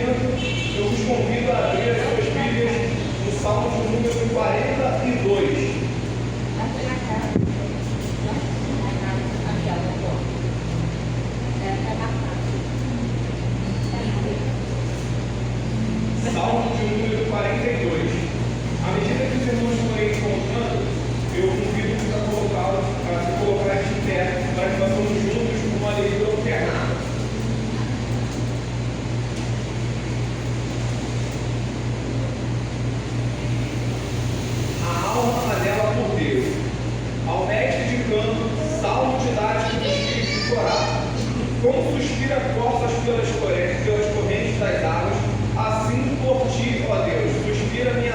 momento, eu vos convido a abrir as suas Bíblias no Salmo de número 42. Salmo de número 42. À medida que os irmãos forem encontrando, eu convido-vos a se colocar de pé para que façamos juntos uma leitura alternada. A alma anela por Deus. Ao mestre de canto, salmo didático do espírito de Corá. Como suspira forças pelas correntes das águas, assim por ti, ó Deus, suspira minha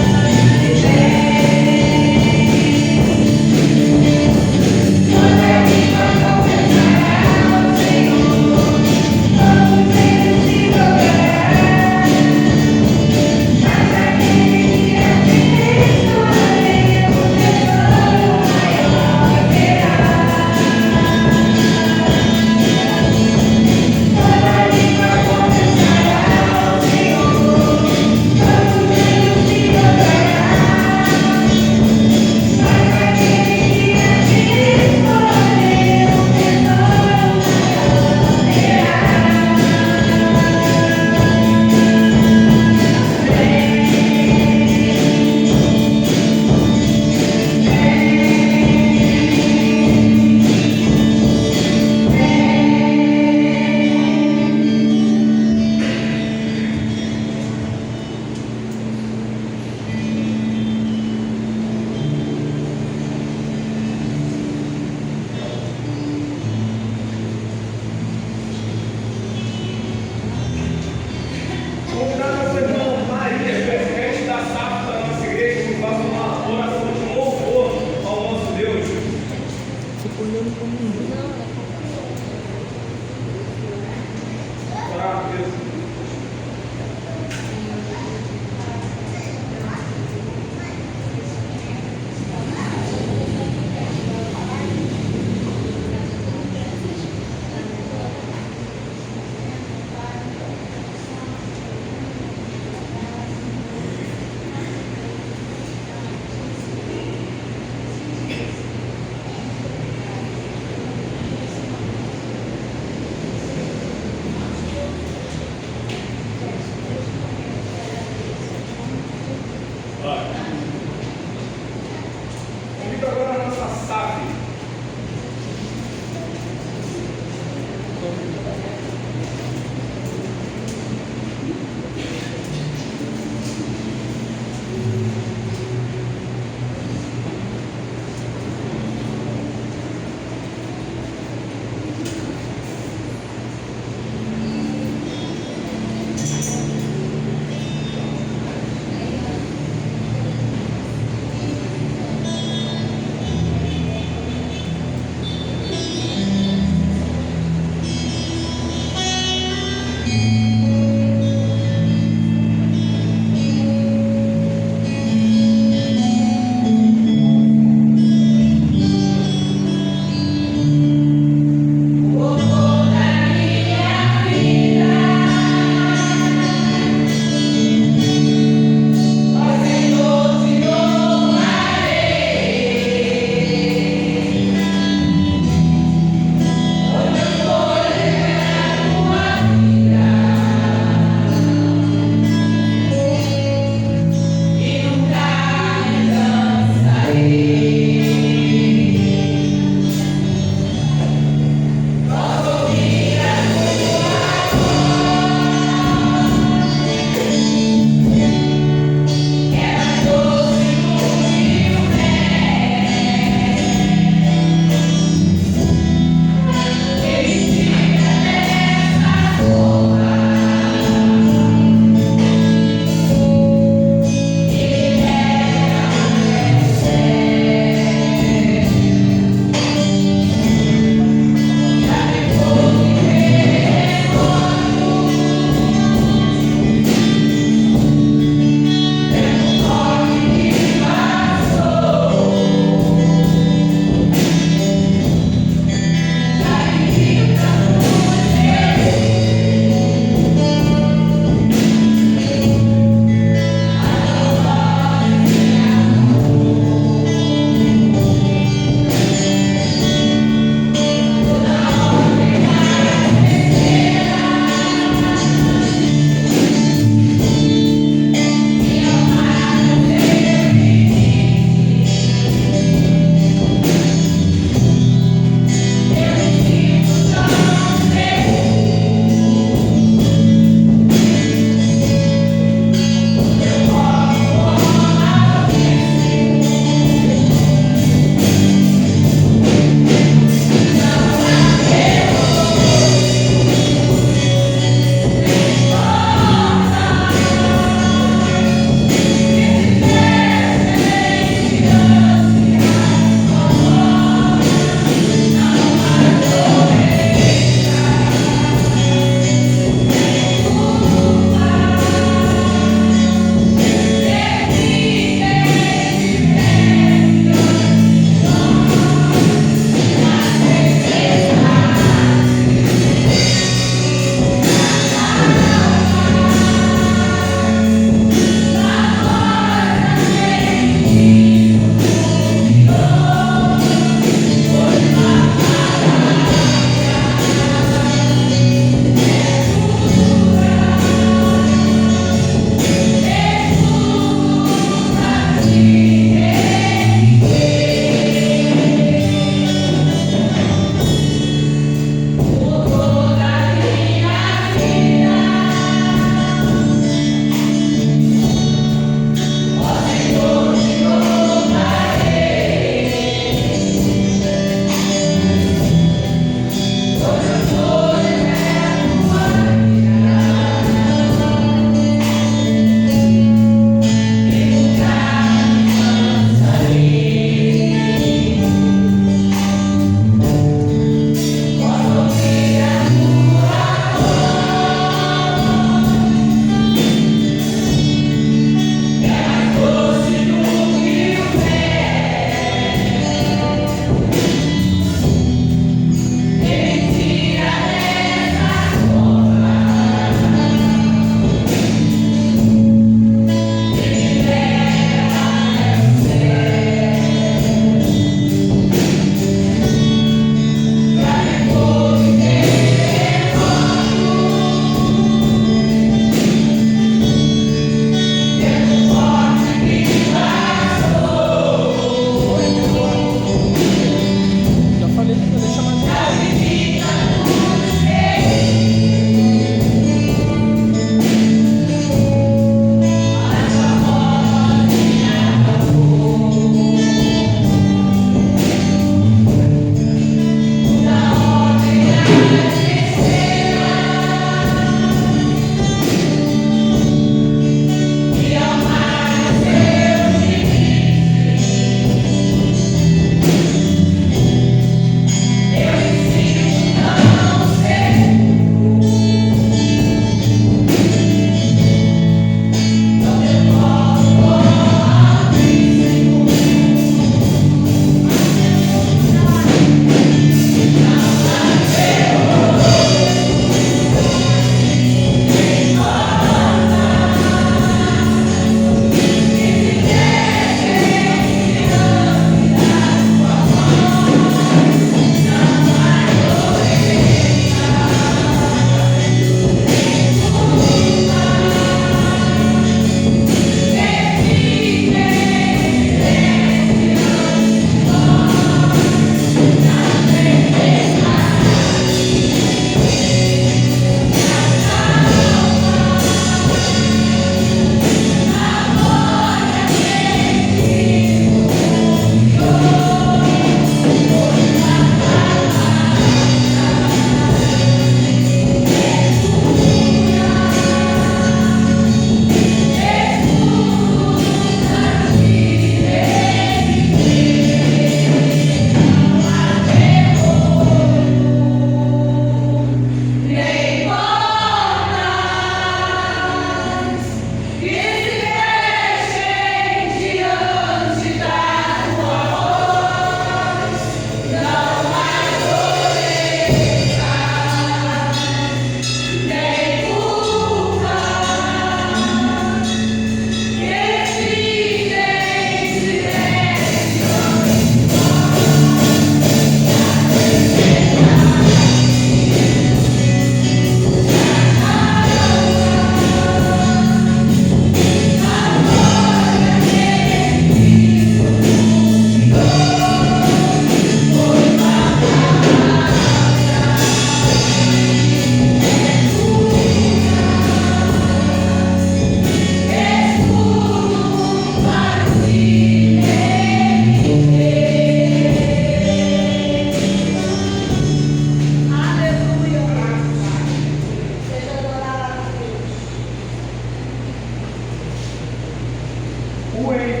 UMP.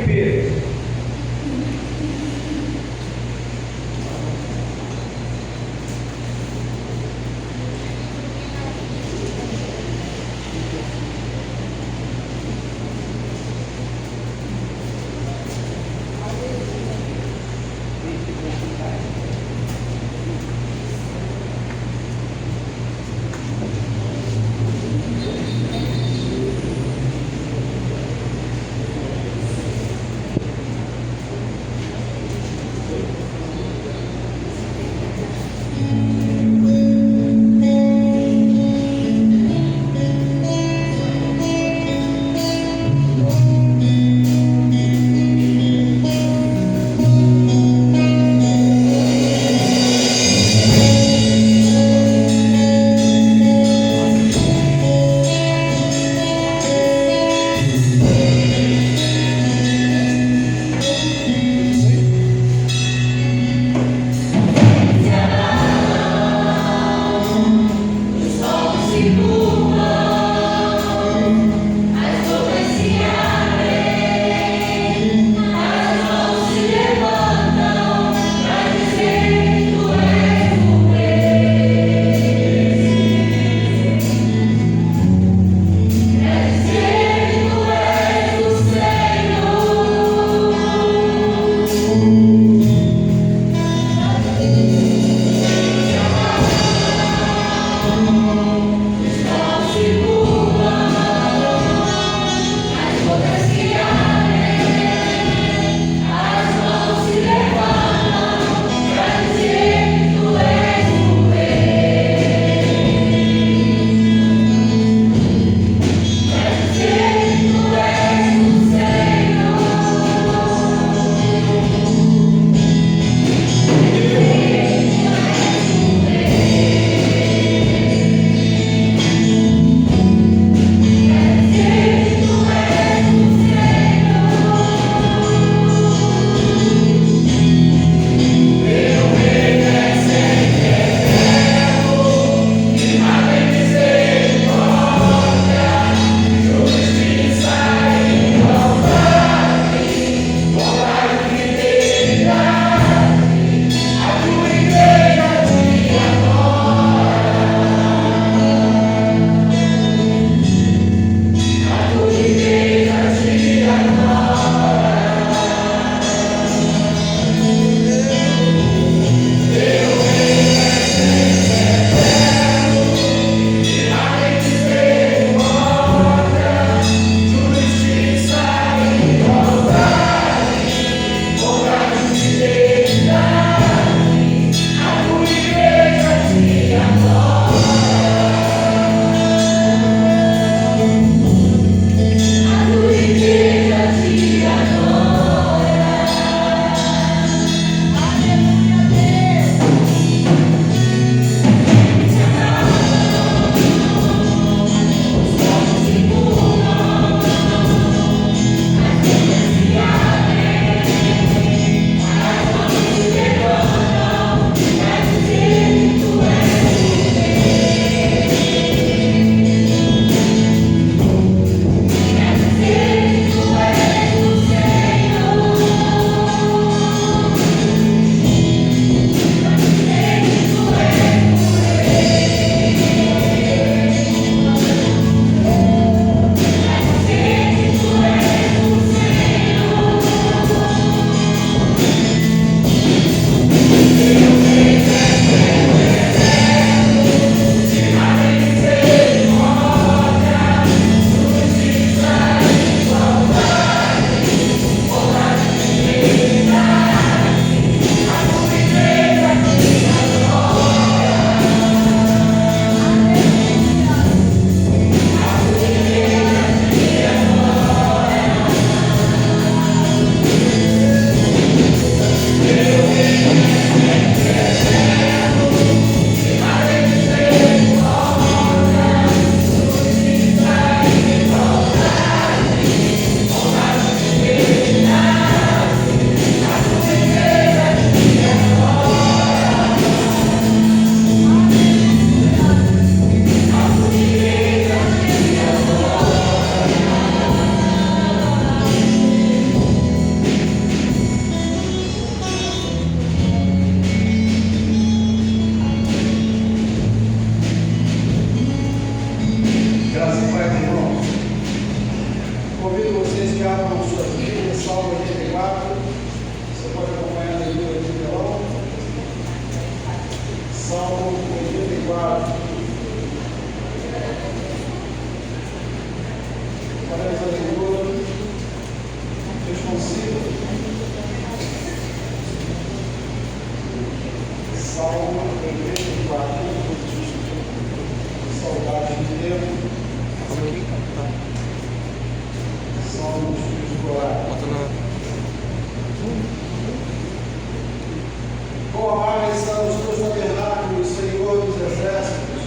Quão amáveis são os teus tabernáculos, Senhor dos exércitos.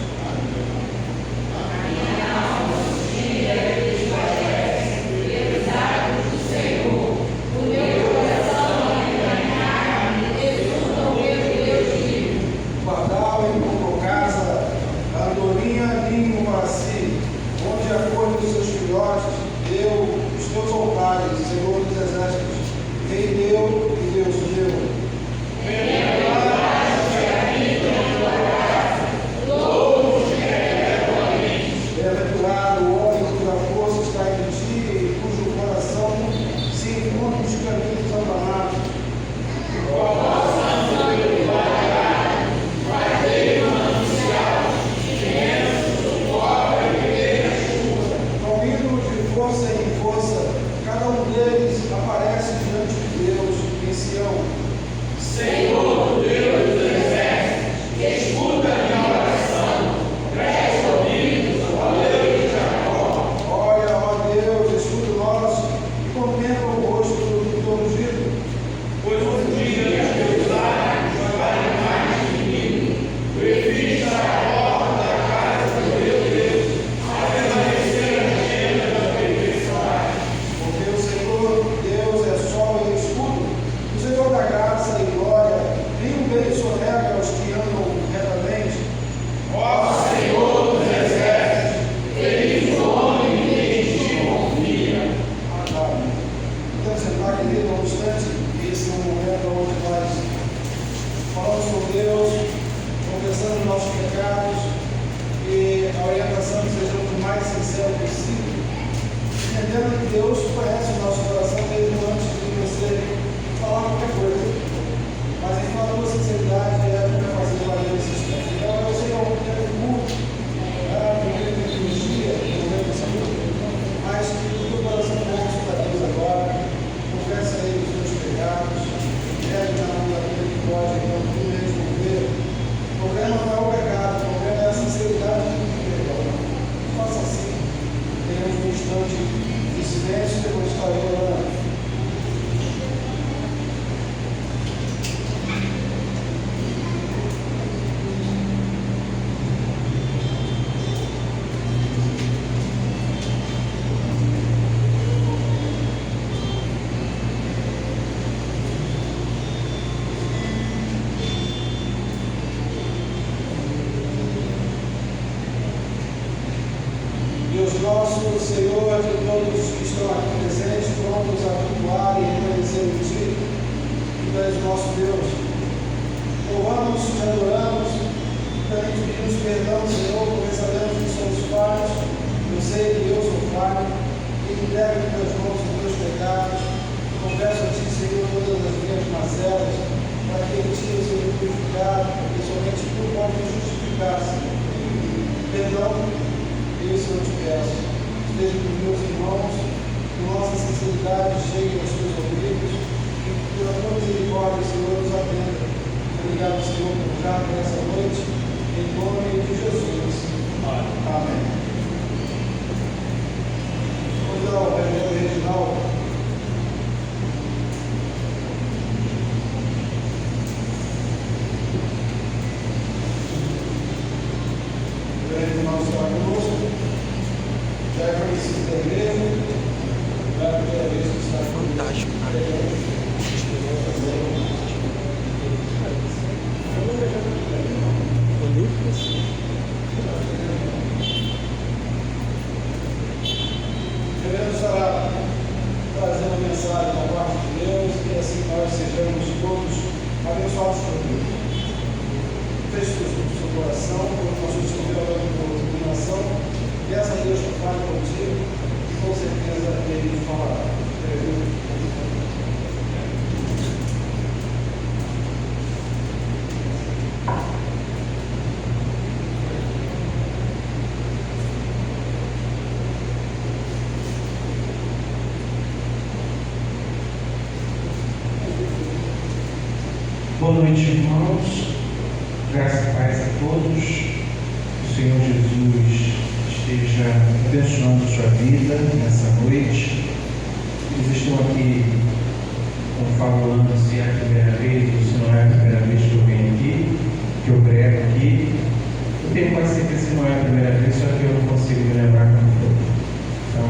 Guardá-lo em tua casa, a andorinha ninho para si, onde a cor dos seus filhotes deu os teus altares, Senhor dos exércitos. Rei deu e Deus deu. Bem-aventurado o homem cuja força está em ti e cujo coração se encontra nos caminhos abanados. Convido de força em força, cada um deles aparece diante de Deus em Sião. Senhor, Deus dos exércitos, escuta a minha oração, presta ouvidos ao Deus de Jacó. Olha, ó Deus, escuta o nosso e contempla o rosto do teu ungido. Pois um dia os teus lábios falarem mais de mim, prefiro estar à porta da casa do meu Deus, a permanecer na tenda da perversidade. Porque o Senhor Deus é sol e escudo, o Senhor da graça e glória, nenhum bem sonega aos que andam retamente. Ó Senhor dos exércitos, feliz o homem que em ti confia. Então, sentar, querido, não obstante, esse é um momento onde nós falamos com Deus, confessando os nossos pecados e a orientação que sejamos o mais sincero possível, entendendo que Deus conhece o nosso coração desde antes de você falar qualquer coisa. Mas em toda a sinceridade é o que vai fazer valer esse instante. Então, eu sei que é um momento curto, um momento de liturgia, um momento de saúde, mas que o teu coração volte para Deus agora, confessa a Ele os teus pecados, pede na mão daquele que pode, então, tu mesmo ver. O problema não é o pecado, o problema é a sinceridade de perdão. Faça assim, tenhamos um instante de silêncio e depois estarei orando. Deus nosso, Senhor, de todos que estão aqui presentes, prontos a cultuar e reconhecer em Ti, que Tu és o nosso Deus. Louvamos e adoramos, também te pedimos perdão, Senhor, porque sabemos que somos falhos. Eu sei que eu sou falho, e entrego em Tuas mãos os meus pecados. Confesso a Ti, Senhor, todas as minhas mazelas, para que em Ti eu seja purificado, porque somente Tu pode me justificar, Senhor. Perdão. Isso eu te peço, esteja com meus irmãos, que nossa sinceridade chegue aos teus ouvidos e que pela tua misericórdia, Senhor, nos atenda. Obrigado, Senhor, por já por essa noite, em nome de Jesus. Amém. Vamos dar o reverendo Reginaldo. O reverendo Reginaldo está conosco. Já é conhecido da igreja, já é a primeira vez que está aqui. Fantástico, cara. O reverendo estará trazendo a mensagem da parte de Deus e assim nós sejamos todos abençoados por Deus. Feche o seu coração, quando nós estivermos orando por iluminação. Peça a Deus que fale contigo e com certeza Ele falará. Boa noite, irmãos. Graça e paz a todos. O Senhor Jesus esteja abençoando sua vida nessa noite. Eles estão falando se é a primeira vez ou se não é a primeira vez que eu venho aqui, que eu prego aqui. Eu tenho quase certeza que não é a primeira vez, só que eu não consigo me lembrar como foi. Então,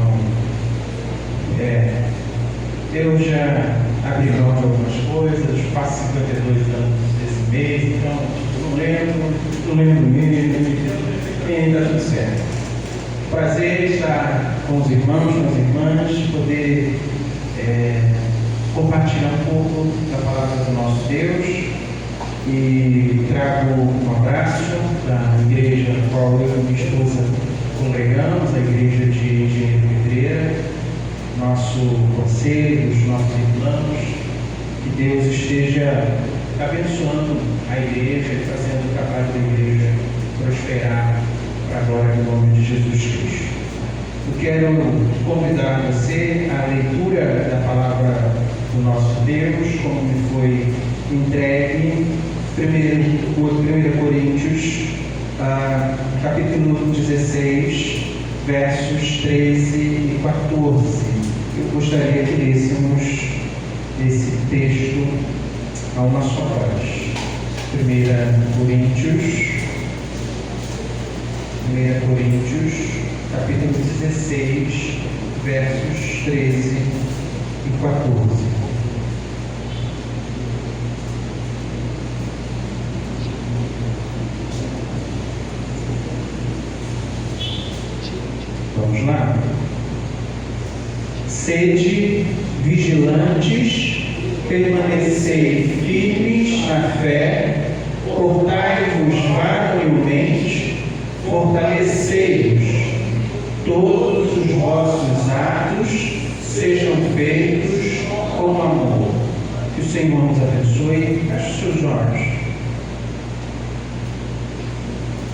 eu já abri mão de algumas coisas, faço 52 anos desse mês, então não lembro mesmo, e está tudo certo. Prazer estar com os irmãos, com as irmãs, poder compartilhar um pouco da palavra do nosso Deus, e trago um abraço da igreja na qual eu e minha esposa congregamos, a igreja de Engenheiro Pedreira, nosso conselho, os nossos irmãos. Que Deus esteja abençoando a igreja e fazendo o trabalho da igreja prosperar para a glória do nome de Jesus Cristo. Eu quero convidar você à leitura da palavra do nosso Deus, como me foi entregue, 1 Coríntios, capítulo 16, versos 13 e 14. Eu gostaria que lêssemos esse texto a uma só voz. 1 Coríntios, capítulo 16, versos 13 e 14. Vamos lá? Sede vigilantes, permanecei firmes na fé, portai-vos varonilmente, fortalecei-vos, todos os vossos atos sejam feitos com amor. Que o Senhor nos abençoe. Feche os seus olhos.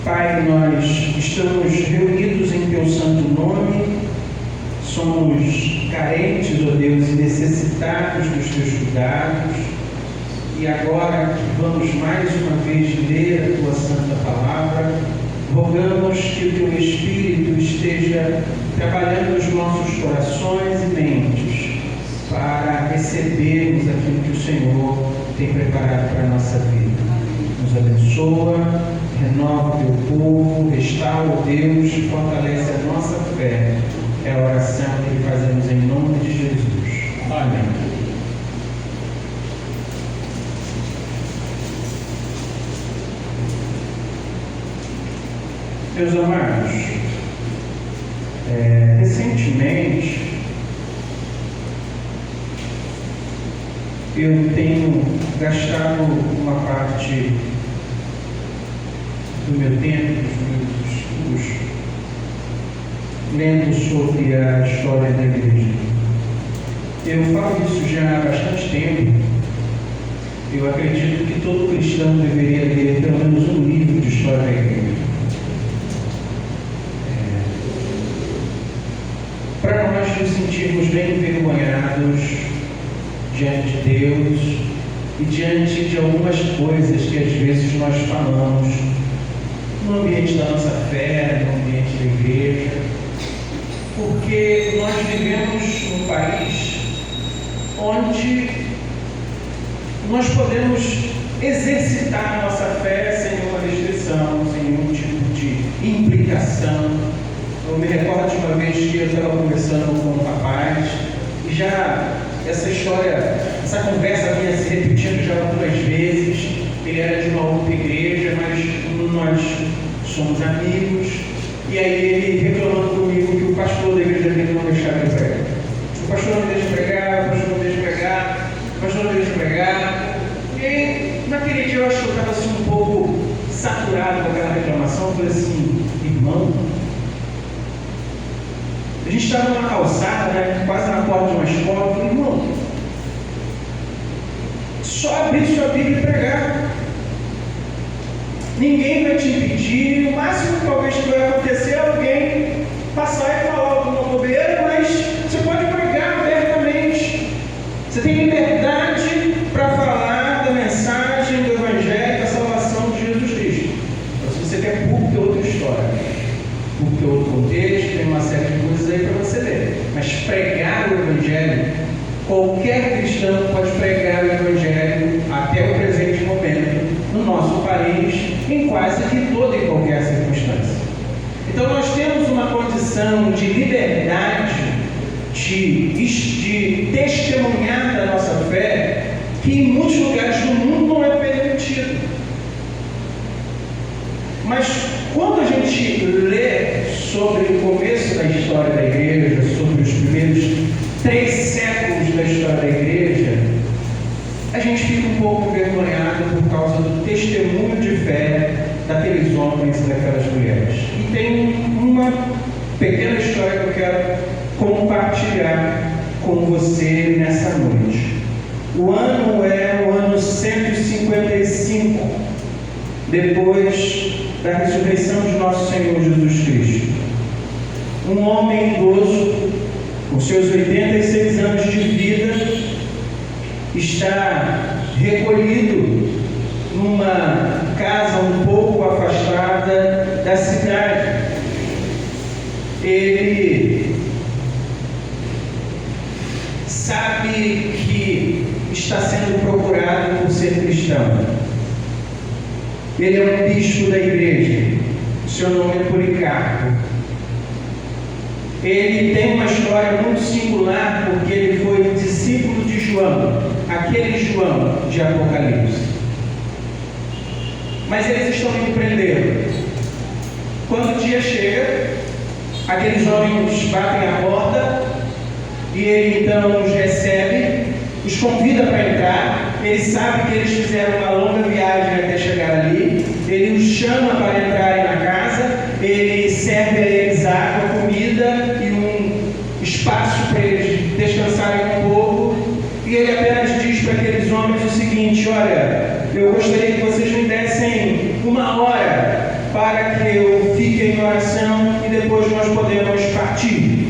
Pai, nós estamos reunidos em Teu santo nome, somos carentes, ó Deus, e necessitados dos Teus cuidados, e agora que vamos mais uma vez ler a Tua santa palavra, rogamos que o Teu Espírito esteja trabalhando os nossos corações e mentes para recebermos aquilo que o Senhor tem preparado para a nossa vida. Nos abençoa, renova o Teu povo, restaura, Deus, e fortalece a nossa fé. É a oração que fazemos em nome de Jesus. Amém. Meus amados, recentemente eu tenho gastado uma parte do meu tempo, dos meus estudos, lendo sobre a história da igreja. Eu falo isso já há bastante tempo. Eu acredito que todo cristão deveria ler pelo menos um livro de história da igreja. Para nós nos sentirmos bem envergonhados diante de Deus e diante de algumas coisas que às vezes nós falamos no ambiente da nossa fé, no ambiente da igreja, porque nós vivemos num país onde nós podemos exercitar a nossa fé sem nenhuma restrição, sem nenhum tipo de implicação. Eu me recordo de uma vez que eu estava conversando com um rapaz e já essa história, essa conversa vinha se repetindo já algumas vezes. Ele era de uma outra igreja, mas nós somos amigos. E aí ele reclamando comigo que o pastor da igreja dele não deixava ele pregar. O pastor não deixa pregar, o pastor não deixa pregar, o pastor não deixa pregar. E naquele dia eu acho que eu estava assim um pouco saturado com aquela reclamação. Eu falei assim, irmão, a gente estava numa calçada, né, quase na porta de uma escola. Eu falei, irmão, só abrir sua Bíblia e pregar. Ninguém vai te impedir. O máximo que talvez que vai acontecer é alguém passar e falar alguma bobeira, mas você pode pregar abertamente. Você tem liberdade para falar da mensagem do Evangelho, da salvação de Jesus Cristo. Então, se você quer público, é outra história. Público é outro contexto, tem uma série de coisas aí para você ler. Mas pregar o Evangelho Qualquer cristão pode pregar o Evangelho até o presente momento, no nosso país, em quase que toda e qualquer circunstância. Então nós temos uma condição de liberdade, de testemunhar da nossa fé, que em muitos lugares do mundo não é permitido. Mas quando a gente lê sobre o começo da história da igreja, sobre os primeiros 3 séculos da história da igreja, a gente fica um pouco envergonhado por causa do testemunho de fé daqueles homens e daquelas mulheres. E tem uma pequena história que eu quero compartilhar com você nessa noite. O ano é o ano 155, depois da ressurreição de nosso Senhor Jesus Cristo. Um homem idoso, com seus 86 anos de vida, está recolhido numa casa um pouco afastada da cidade. Ele sabe que está sendo procurado por ser cristão. Ele é um bispo da igreja, seu nome é Policarpo. Ele tem uma história muito singular, porque ele foi discípulo de João, aquele João de Apocalipse. Mas eles estão indo prendê-lo. Quando o dia chega, aqueles homens batem a porta e ele então os recebe, os convida para entrar. Ele sabe que eles fizeram uma longa viagem até chegar ali. Ele os chama para entrarem na casa. Ele serve a eles água, comida e um espaço para eles descansarem um pouco. E ele apenas diz para aqueles homens o seguinte: olha, eu gostaria que vocês me dessem 1 hora para que eu fique em oração e depois nós podemos partir.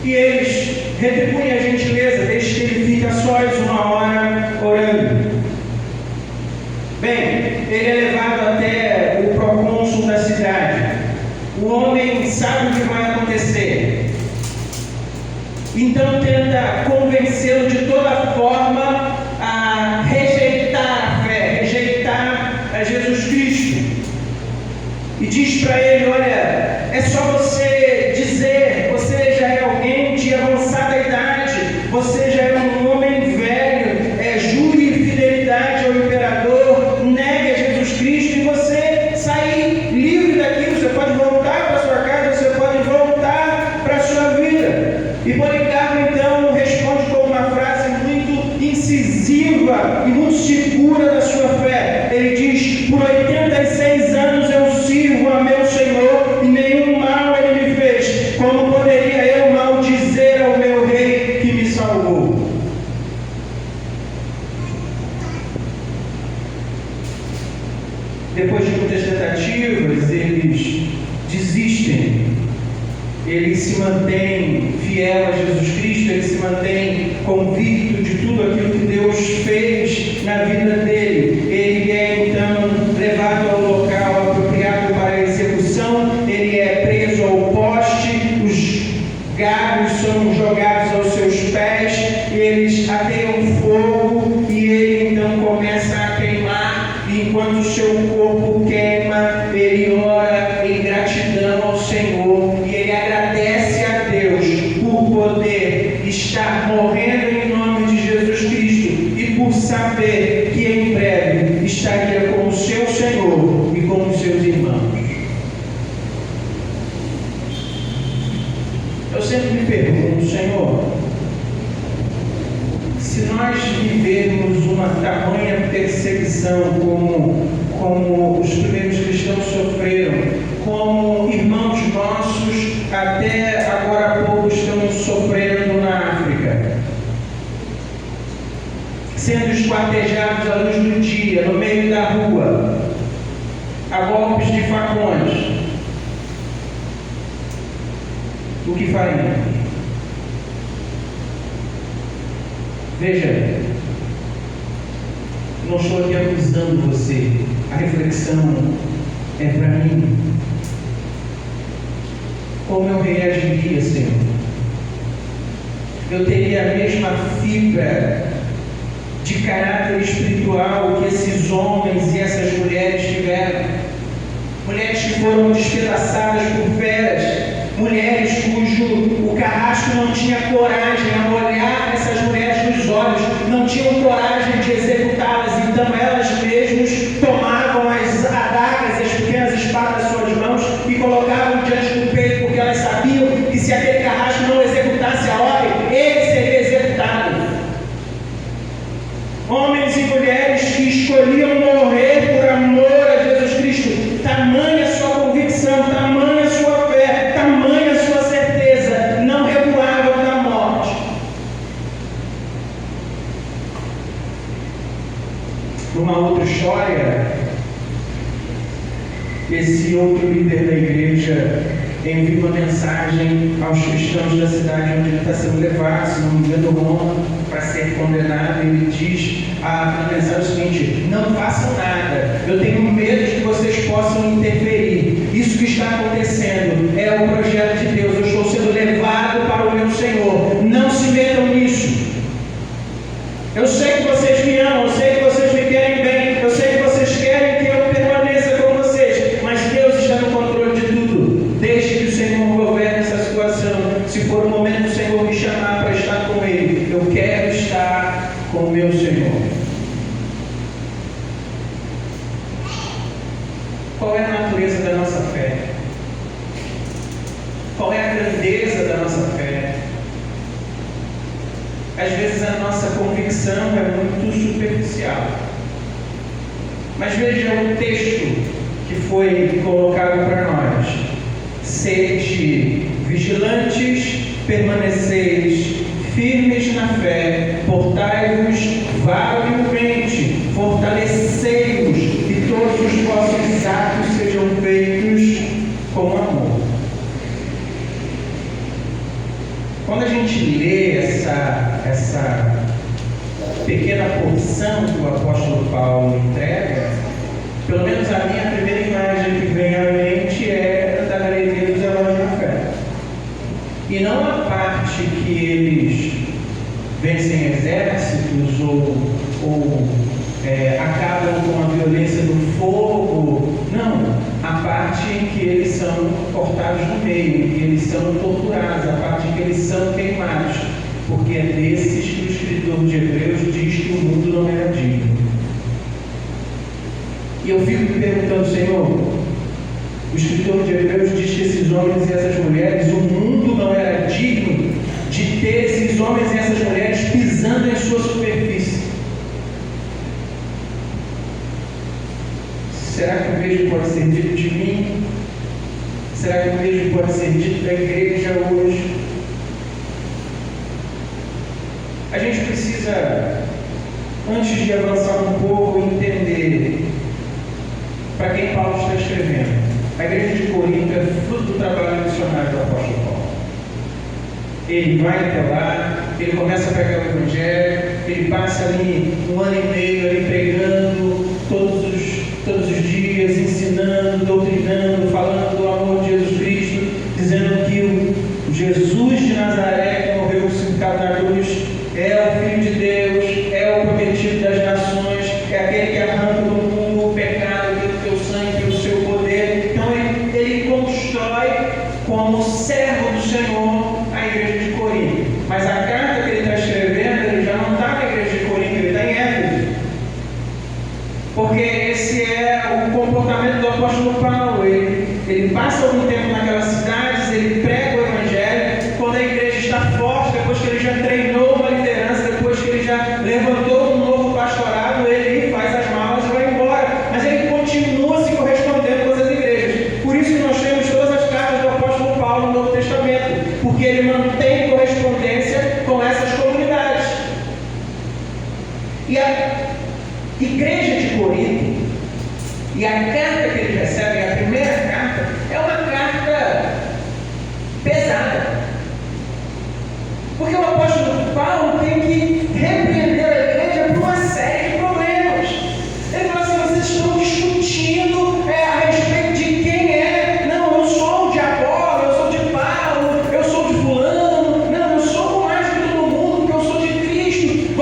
E eles retribuem a gentileza, desde que ele fica sós 1 hora orando. Bem, ele é levado até o procônsul da cidade. O homem sabe o que vai acontecer. Então tenta convencê-lo de toda forma a rejeitar a fé, rejeitar a Jesus Cristo. E diz para ele: olha, é só você dizer, você já é alguém de avançada idade, você já é um homem velho, jure fidelidade ao imperador, negue a Jesus Cristo e você sair livre daquilo. Você pode voltar para sua casa, você pode voltar para a sua vida. E Policarpo então responde com uma frase muito incisiva e muito segura da sua fé. Ele diz: por 86 anos eu sirvo a meu Senhor e nenhum mal ele me fez. Como poderia eu maldizer ao meu rei que me salvou? Depois de muitas tentativas, eles desistem. Ele se mantém fiel a Jesus Cristo, ele se mantém convicto de tudo aquilo que Deus fez na vida dele. Ele é então levado ao local apropriado para a execução, ele é preso ao poste, os galhos são jogados aos seus pés, eles ateiam fogo e ele então começa a queimar, e enquanto o seu corpo queima, ele ora em gratidão ao Senhor e ele agradece a Deus por poder estar morrendo em nome de Jesus Cristo e por saber que em breve estaria com o seu Senhor e com os seus irmãos. Eu sempre me pergunto, Senhor, se nós vivermos uma tamanha perseguição como os primeiros cristãos sofreram, como irmãos nossos até agora há pouco estão sofrendo na África, sendo esquartejados à luz do dia, no meio da rua, a golpes de facões, o que faremos? Veja, não estou aqui acusando você, a reflexão é para mim. Como eu reagiria, Senhor? Eu teria a mesma fibra fibra de caráter espiritual que esses homens e essas mulheres tiveram. Mulheres que foram despedaçadas por feras, mulheres cujo o carrasco não tinha coragem a olhar essas mulheres nos olhos, não tinham coragem de executá-las, então elas mesmas tomavam as adagas e as pequenas espadas das suas mãos e colocavam diante do peito, porque elas sabiam que se aquele carrasco não executasse a ordem, ele seria executado. Homens e mulheres que escolhiam morrer por amor a Jesus Cristo, tamanha sua convicção, tamanha sua fé, tamanha sua certeza, não recuavam da morte. Numa outra história, esse outro líder da igreja envia uma mensagem aos cristãos da cidade onde ele está sendo levado, se não me engano, Roma, para ser condenado. Ele diz a mensagem o seguinte: não façam nada, eu tenho medo de que vocês possam interferir. Isso que está acontecendo é o projeto de Deus, eu estou sendo levado para o meu Senhor, não se metam nisso. Eu sei que vocês me amam, eu sei que vocês me querem bem, eu sei que vocês querem que eu permaneça com vocês, mas Deus está no controle de tudo. Deixe que o Senhor governe essa situação. Se for o momento do Senhor me chamar para estar com Ele, eu quero estar com o meu Senhor. Qual é a natureza da nossa fé? Qual é a grandeza da nossa fé? Às vezes a nossa convicção é muito superficial. Mas veja o texto que foi colocado para nós: sede vigilantes, permaneceis firmes na fé, portai-vos varonilmente, fortalecei-vos, e todos os vossos atos sejam feitos com amor. Quando a gente lê essa pequena porção que o apóstolo Paulo entrega, pelo menos a minha primeira imagem que vem à mente é da galeria dos heróis da fé. E não a parte que eles vencem exércitos ou acabam com a violência do fogo. Não, a parte em que eles são cortados no meio, em que eles são torturados, a parte em que eles são queimados. Porque é desses que o escritor de Hebreus diz que o mundo não era digno. E eu fico me perguntando: Senhor, o escritor de Hebreus diz que esses homens e essas mulheres, o mundo não era digno de ter esses homens e essas mulheres pisando em sua superfície. Será que o mesmo pode ser dito de mim? Será que o mesmo pode ser dito da igreja hoje? A gente precisa, antes de avançar um pouco, entender para quem Paulo está escrevendo. A igreja de Corinto é fruto do trabalho missionário do apóstolo Paulo. Ele vai até lá, ele começa a pregar o evangelho, ele passa ali 1 ano e meio ali pregando todos os dias, ensinando, doutrinando, falando do amor de Jesus Cristo, dizendo que o Jesus de Nazaré, que morreu crucificado na cruz, é o Filho de Deus, é o prometido das nações, é aquele que arranca do mundo o pecado pelo teu sangue, pelo seu poder. Então ele constrói como servo do Senhor a igreja de Corinto. Mas a carta que ele está escrevendo, ele já não está na igreja de Corinto, ele está em Éfeso. Porque esse é o comportamento do apóstolo Paulo. Ele passa algum tempo naquelas cidades, ele prega o evangelho. Quando a igreja está forte, depois que ele já treinou uma liderança, depois que ele já levantou um novo pastorado, ele faz as malas e vai embora. Mas ele continua se correspondendo com as igrejas. Por isso que nós temos todas as cartas do apóstolo Paulo no Novo Testamento, porque ele mantém correspondência com essas comunidades. E a igreja de Corinto, e a carta que eles recebem, a primeira carta, é uma carta pesada. Porque o apóstolo Paulo tem que repreender a igreja por uma série de problemas. Ele fala assim: vocês estão discutindo a respeito de quem é. Não, eu sou de Apolo, eu sou de Paulo, eu sou de fulano. Não, eu sou mais de todo mundo, porque eu sou de Cristo.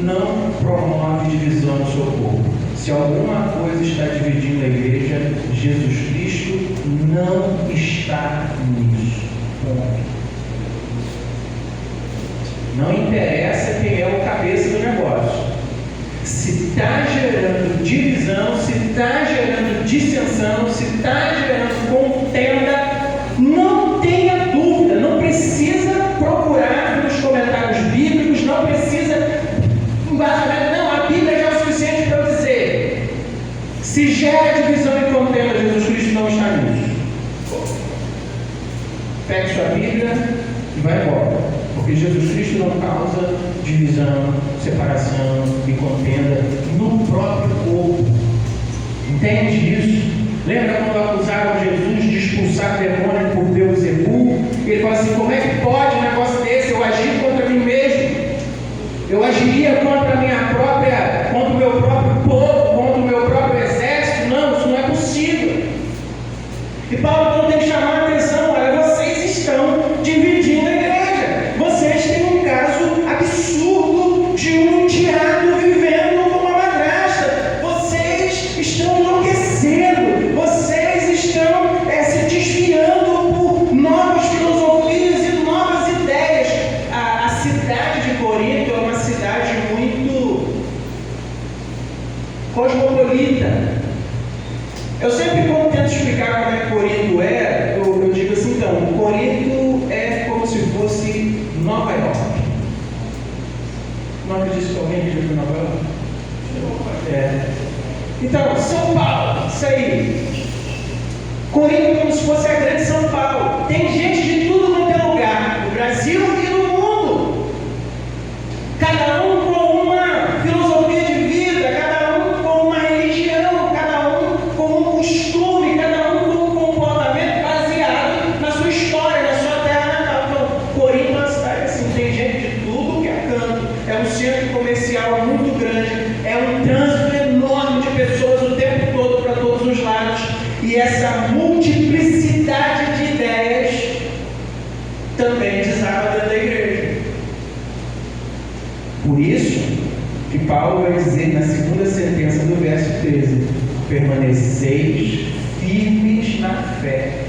não promove divisão no seu corpo. Se alguma coisa está dividindo a igreja, Jesus Cristo não está nisso. Ponto. Não interessa quem é o cabeça do negócio. Se está gerando divisão, se está gerando dissensão, se está gerando contenda, não tenha dúvida, não precisa procurar nos comentários bíblicos, não precisa embasamento, não, a Bíblia já é o suficiente para eu dizer. Se gera divisão e contenda, Jesus Cristo não está nisso. Pegue sua Bíblia e vai embora. Porque Jesus Cristo não causa divisão, separação e contenda no próprio corpo. Entende isso? Lembra quando acusaram Jesus de expulsar demônio por Beelzebul? Ele fala assim: como é que pode um negócio desse? Eu agir contra mim mesmo? Eu agiria contra o meu próprio povo, contra o meu próprio exército? Não, isso não é possível. E Paulo então tem que chamar a atenção: olha, vocês estão dividindo a igreja. Vocês têm um caso absurdo de um enteado vivendo com uma madrasta. Vocês estão enlouquecendo. Vocês estão se desviando por novas filosofias e novas ideias. A cidade de Corinto é uma cidade muito cosmopolita. Eu sempre, quando tento explicar como é que Corinto é, eu digo assim: então, Corinto é como se fosse Nova York. Não acredito que alguém vive em Nova York? Então, São Paulo, isso aí. Corinto é como se fosse a grande São Paulo. Tem gente de tudo quanto é lugar, no Brasil e no mundo. Cada um com uma filosofia de vida, cada um com uma religião, cada um com um costume, cada um com um comportamento baseado na sua história, na sua terra natal. Então, Corinto é uma cidade assim, tem gente de tudo que é canto. É um centro comercial muito grande, é um trânsito enorme de pessoas o tempo todo para todos os lados. E essa multiplicidade de ideias também desaba dentro da igreja. Por isso que Paulo vai dizer na segunda sentença do verso 13: permaneceis firmes na fé.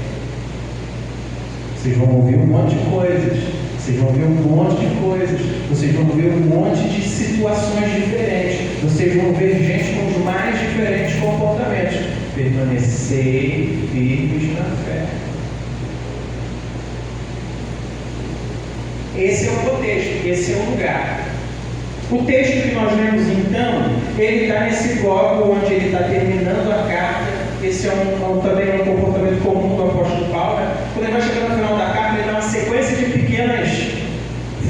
Vocês vão ouvir um monte de coisas, vocês vão ver um monte de coisas, vocês vão ver um monte de situações diferentes, vocês vão ver gente com os mais diferentes comportamentos. Permanecer firmes na fé. Esse é o contexto, esse é o lugar. O texto que nós lemos então, ele está nesse bloco onde ele está terminando a carta. Esse é também um comportamento comum do apóstolo Paulo, né? Quando ele vai chegando no final da carta, ele dá uma sequência de pequenas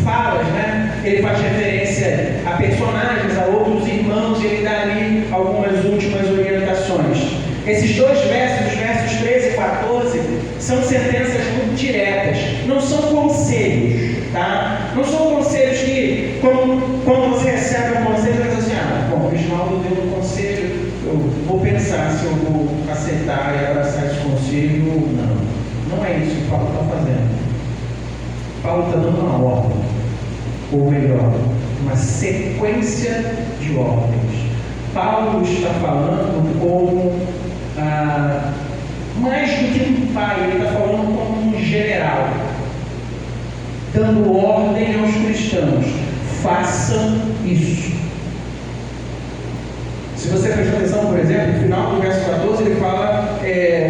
falas, né? Ele faz referência a personagens, a outros irmãos, e ele dá ali algumas últimas orientações. Esses dois versos, os versos 13 e 14, são sentenças muito diretas, não são conselhos, tá? Não são conselhos que, quando você recebe um conselho, você diz assim: bom, o Reginaldo deu um conselho, eu vou pensar se eu vou aceitar e abraçar esse conselho ou não. Não é isso que Paulo está fazendo. Paulo está dando uma ordem, ou melhor, uma sequência de ordens. Paulo está falando como mais do que um pai, ele está falando como um general, dando ordem aos cristãos: façam isso. Se você prestar atenção, por exemplo, no final do verso 14, ele fala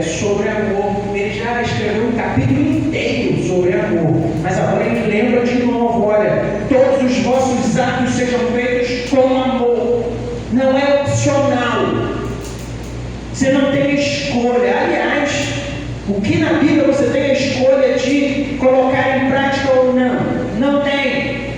sobre amor. Ele já escreveu um capítulo inteiro sobre amor, mas agora ele lembra de novo: olha, todos os vossos atos sejam feitos com amor. Não é opcional. Você não tem escolha. Aliás, o que na Bíblia você tem a escolha de colocar em prática ou não? Não tem.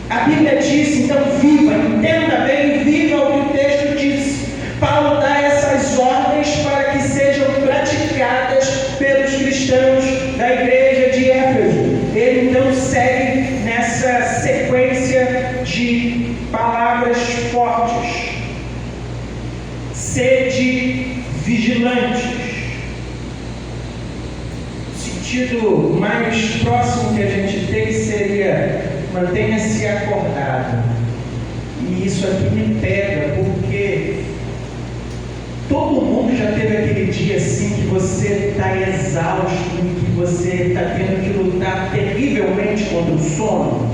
A Bíblia diz, então viva, entenda bem e viva o que o texto diz. Paulo dá essas ordens para que sejam praticadas pelos cristãos da igreja de Éfeso. Ele então segue nessa sequência de palavras fortes. Sede vigilantes. O sentido mais próximo que a gente tem seria: mantenha-se acordado. isso aqui me pega, porque todo mundo já teve aquele dia assim que você está exausto e que você está tendo que lutar terrivelmente contra o sono,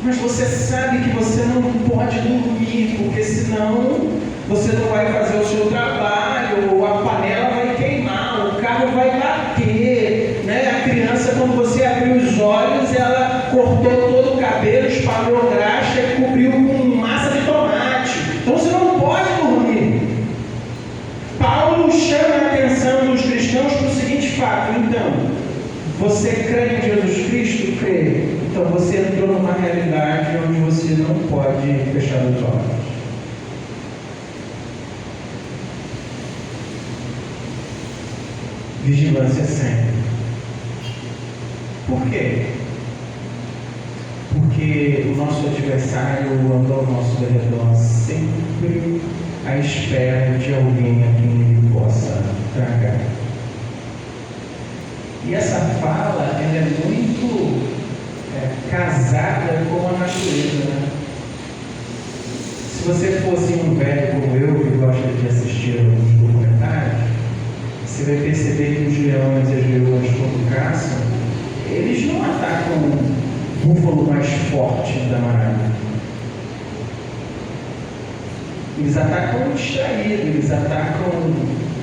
mas você sabe que você não pode dormir, porque senão você não vai fazer o seu trabalho, ou a panela vai queimar, o carro vai bater, né? A criança, quando você abriu os olhos, ela cortou todo o cabelo, espalhou graxa e cobriu com massa de tomate. Então você não pode dormir. Paulo chama a atenção dos cristãos para o seguinte fato: então, você crê em Jesus Cristo? Crê. Então você entrou numa realidade onde você não pode fechar os olhos. Vigilância sempre. Por quê? Porque o nosso adversário anda ao nosso redor sempre à espera de alguém a quem ele possa tragar. E essa fala, ela é muito casada com a natureza, né? Se você fosse um velho como eu, que gosta de assistir alguns documentários, você vai perceber que os leões e as leoas, quando caçam, eles não atacam o búfalo mais forte da manada. Eles atacam o distraído, eles atacam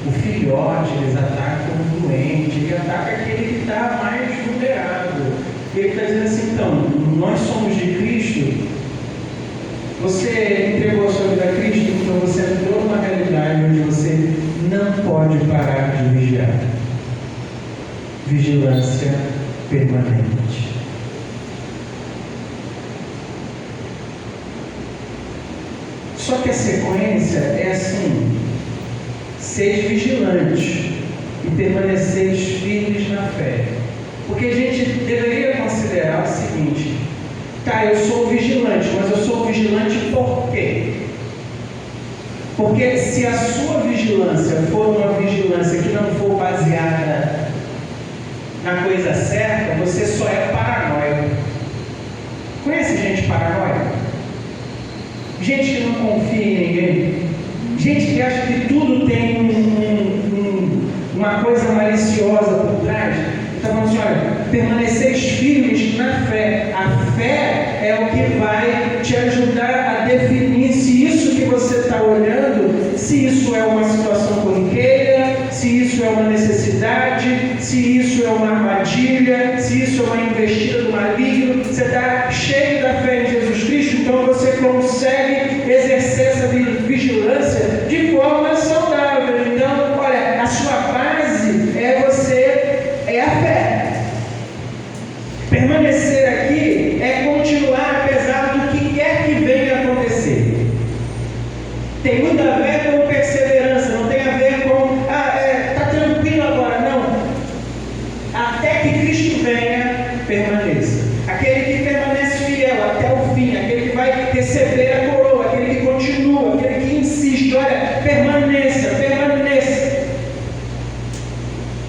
o filhote, eles atacam o doente, ele ataca aquele que está mais vulnerável. Ele está dizendo assim: então, nós somos de Cristo, você entregou a sua vida a Cristo, então você entrou numa realidade onde você não pode parar de vigiar. Vigilância permanente. Só que a sequência é assim: seis vigilantes e permaneceis firmes na fé. Porque a gente deveria considerar o seguinte: tá, eu sou vigilante, mas eu sou vigilante por quê? Porque se a sua vigilância for uma vigilância que não for baseada na coisa certa, você só é paranoico. Conhece gente paranoica? Gente que não confia em ninguém? Gente que acha que tudo tem uma coisa maliciosa por trás? Então, falando assim: olha, permaneceis firmes na fé. A fé é o que vai te ajudar a definir se isso que você está olhando, se isso é uma situação corriqueira, se isso é uma necessidade, se isso é uma armadilha, se isso é uma investida do maligno. Você está cheio da fé em Jesus Cristo, então você consegue exercer essa vigilância de forma saudável. Então, olha, a sua base é a fé. Permanecer aqui é continuar apesar do que quer que venha acontecer. Tem muito a ver com perseverança, não tem a ver com está tranquilo agora, não. Até que Cristo venha, permaneça. Aquele que permanece fiel até o fim, aquele que vai receber a coroa, aquele que continua, aquele que insiste, olha, permaneça, permaneça.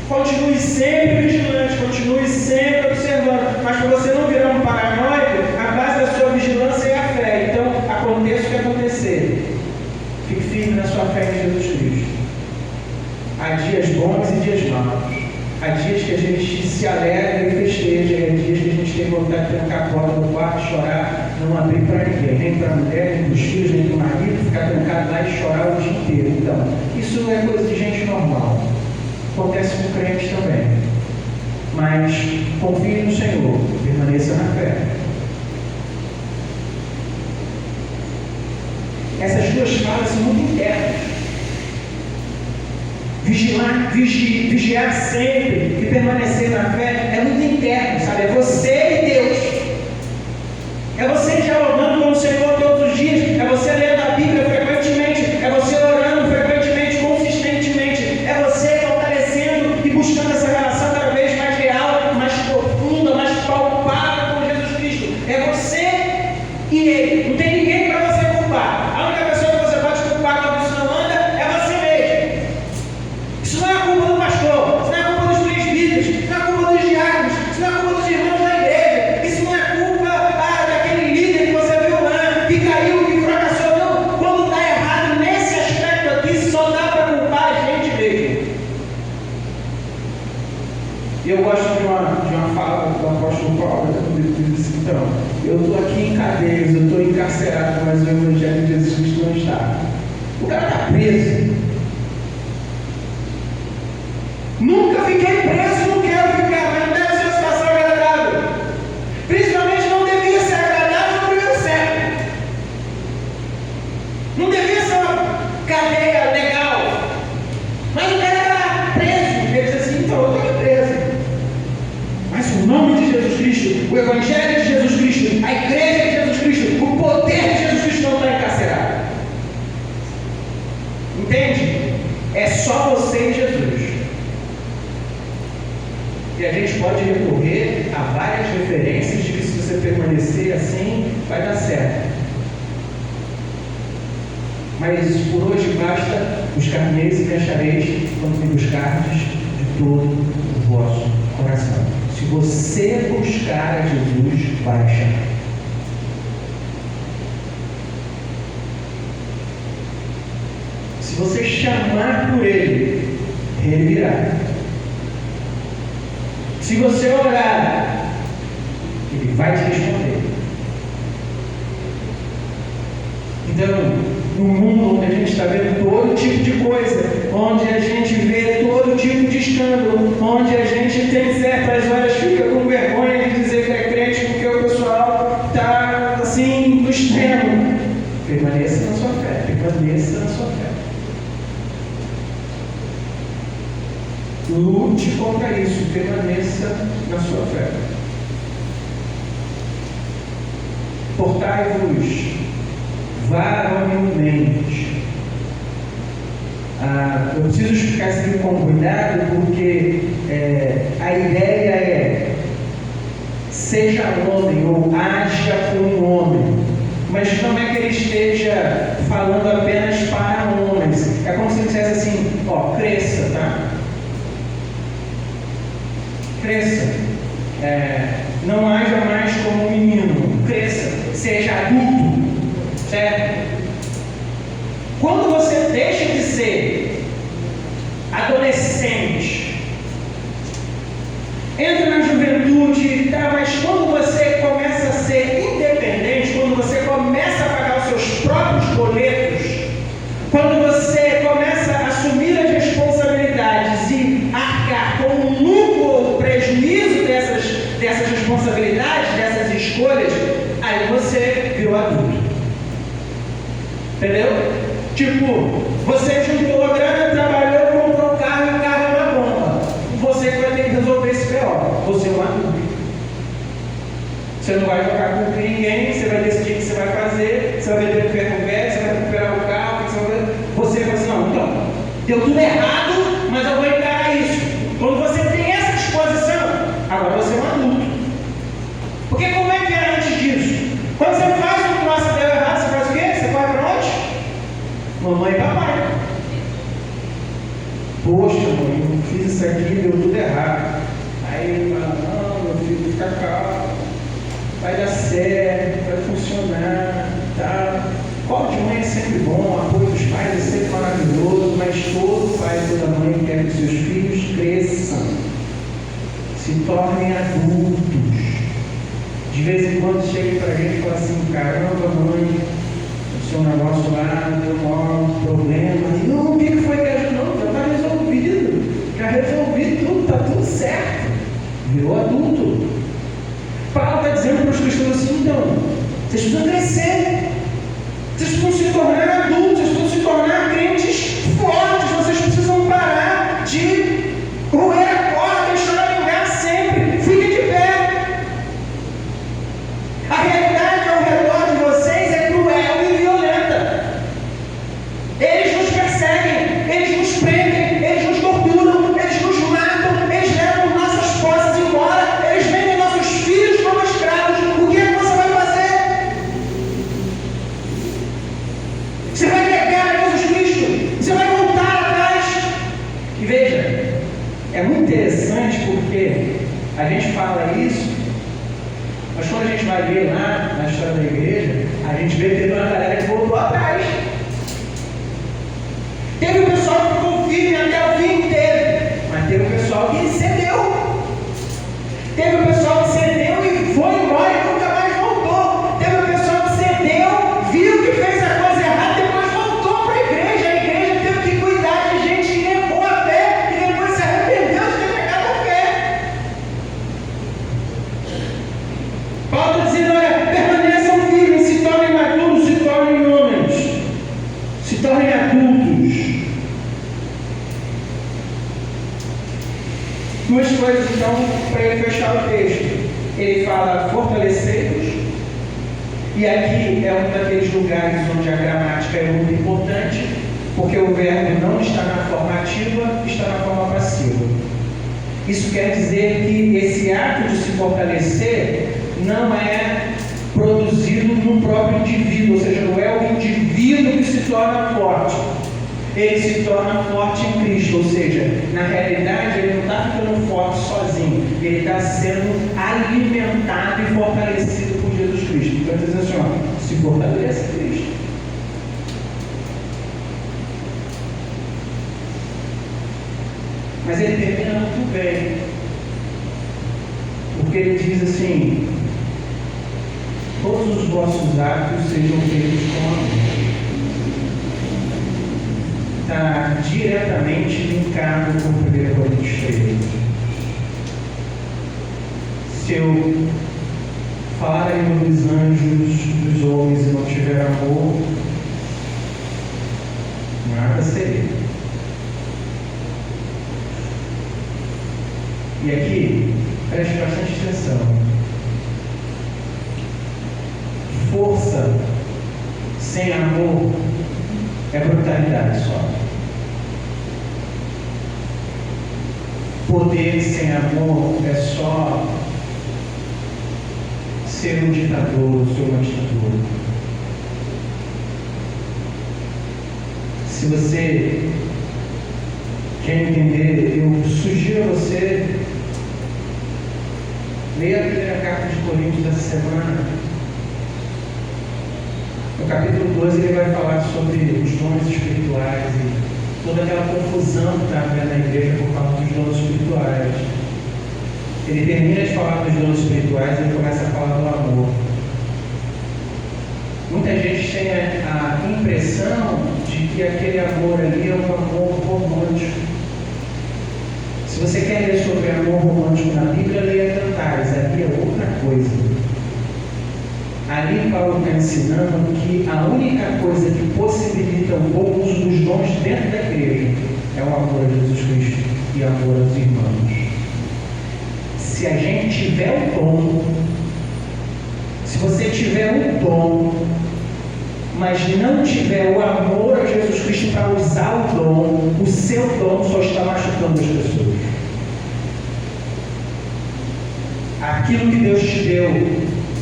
Continue sempre vigilante, continue sempre observando, mas para você não virar um paranoico, a base da sua vigilância é a fé. Então, aconteça o que acontecer, fique firme na sua fé em Jesus Cristo. Há dias bons e dias maus, há dias que a gente se alegra e festeja, e há dias que a gente tem vontade de trancar a porta do quarto, chorar, não abrir para ninguém, nem para a mulher, nem para os filhos, nem para o marido, ficar trancado lá e chorar o dia inteiro. Então, isso é coisa de gente normal. Acontece com crentes também. Mas confie no Senhor, permaneça na fé. Essas duas falas são muito internas. Vigiar sempre e permanecer na fé é muito interno, sabe? É você e Deus. É você dialogando com o Senhor todos os dias. É você lendo a Bíblia frequentemente. É você orando frequentemente, consistentemente. É você fortalecendo e buscando essa relação cada vez mais real, mais profunda, mais palpável com Jesus Cristo. É você e Ele. Não tem ninguém para você culpar. A única pessoa que você pode culpar quando isso não anda é você mesmo. Isso não é a culpa do pastor, isso não é a culpa dos presbíteros, isso não é a culpa dos diáconos, isso não é a culpa dos irmãos da igreja. ele disse, então, eu estou aqui em cadeias, eu estou encarcerado, mas o Evangelho de Jesus Cristo não está. O cara está preso. Nunca fiquei preso, não quero ficar, mas não deve ser uma situação agradável. Principalmente não devia ser agradável no primeiro século. Não devia ser uma cadeia legal. Mas o cara era preso. Ele disse assim, então eu estou aqui preso. Mas o nome de Jesus Cristo, o Evangelho de Jesus Cristo, a igreja de Jesus Cristo, o poder de Jesus Cristo não está encarcerado. Entende? É só você e Jesus. E a gente pode recorrer a várias referências de que se você permanecer assim, vai dar certo. Mas por hoje basta, buscar-me-eis e me achareis quando me buscardes de todo o vosso coração. Se você buscar a Jesus, vai achar. Se você chamar por Ele, Ele virá. Se você orar, Ele vai te responder. Então, no mundo onde a gente está vendo todo tipo de coisa, onde a gente vê todo tipo de escândalo, onde a gente tem certas horas fica com vergonha de dizer que é crente porque o pessoal está assim no extremo. Permaneça na sua fé, permaneça na sua fé. Lute contra isso, permaneça na sua fé. Portai-vos varonilmente. Eu preciso explicar isso aqui com cuidado, porque a ideia é seja homem ou haja como homem, mas não é que ele esteja falando apenas para homens. É como se ele dissesse assim, cresça, tá? Cresça. Não haja mais como um menino, cresça, seja adulto, certo? Quando você deixa de ser adolescente, entra na juventude, tá? Mas quando você começa a ser independente, quando você começa a pagar os seus próprios boletos, quando você começa a assumir as responsabilidades e arcar com o lucro ou o prejuízo dessas responsabilidades, dessas escolhas, aí você virou adulto. Entendeu? Tipo, você juntou a grana, trabalhou, comprou um carro e o carro é uma bomba. Você que vai ter que resolver esse B.O. Você é um adulto. Você não vai jogar com ninguém, você vai decidir o que você vai fazer, você vai vender o ferro velho, você vai recuperar o carro, você vai assim, não, então, deu tudo errado, mas eu vou encarar isso. Quando você tem essa disposição, agora você é um adulto. Porque como é que era antes disso? Quando você faz um troço deu errado, você faz o quê? Você vai para onde? Mamãe e papai. Poxa, mãe, eu fiz isso aqui, deu tudo errado. Aí ele fala, não, meu filho, fica calmo, vai dar certo, vai funcionar, tá? Colo de mãe é sempre bom, o apoio dos pais é sempre maravilhoso, mas todo pai e toda mãe quer que seus filhos cresçam, se tornem adultos. De vez em quando chega pra gente e fala assim, caramba, mãe, o seu negócio lá deu um maior problema. E não, o que foi que ajudou? Não, já está resolvido. Já resolvi tudo, está tudo certo. Virou adulto. Paulo está dizendo para os cristãos assim, então, vocês precisam crescer. Vocês precisam se tornar adultos, vocês precisam se tornar crentes fortes, vocês precisam parar de roer a corda e chorar em lugar sempre. Fiquem de pé. A realidade ao redor de vocês é cruel e violenta. Eles nos perseguem, eles nos prendem, eles nos torturam, eles nos matam, eles levam nossas posses embora, eles vendem nossos filhos como escravos. O que é que você vai fazer? Você vai negar a Jesus Cristo? Você vai voltar atrás? E veja, é muito interessante porque a gente fala isso, mas quando a gente vai ver lá na história da igreja, a gente vê que teve uma galera que voltou atrás. Teve o pessoal que ficou firme até o fim, mas teve o pessoal que cedeu. Teve o pessoal que cedeu e foi embora. Se tornem adultos. Duas coisas, então, para ele fechar o texto. Ele fala fortalecei-vos, e aqui é um daqueles lugares onde a gramática é muito importante, porque o verbo não está na forma ativa, está na forma passiva. Isso quer dizer que esse ato de se fortalecer não é produzido no próprio indivíduo, ou seja, não é o indivíduo que se torna forte. Ele se torna forte em Cristo, ou seja, na realidade ele não está ficando forte sozinho, ele está sendo alimentado e fortalecido por Jesus Cristo. Então ele diz assim, ó, se fortaleça em Cristo. Mas ele termina muito bem, porque ele diz assim, todos os vossos atos sejam feitos com amor. Está diretamente linkado com 1 Coríntios 13. Se eu falar a língua dos anjos, dos homens e não tiver amor, nada serei. E aqui, preste bastante atenção. Força sem amor é brutalidade só. Poder sem amor é só ser um ditador, ser uma ditadura. Se você quer entender, eu sugiro a você ler a primeira carta de Coríntios dessa semana. No capítulo 12 ele vai falar sobre os dons espirituais e toda aquela confusão que está havendo na igreja por causa dos dons espirituais. Ele termina de falar dos dons espirituais e ele começa a falar do amor. Muita gente tem a impressão de que aquele amor ali é um amor romântico. Se você quer ler sobre amor romântico na Bíblia, leia Cantares, ali é outra coisa. Ali Paulo está ensinando que a única coisa que possibilita o bom uso dos dons dentro da igreja é o amor a Jesus Cristo e amor aos irmãos. Se a gente tiver o dom, se você tiver o dom, mas não tiver o amor a Jesus Cristo para usar o dom, o seu dom só está machucando as pessoas. Aquilo que Deus te deu,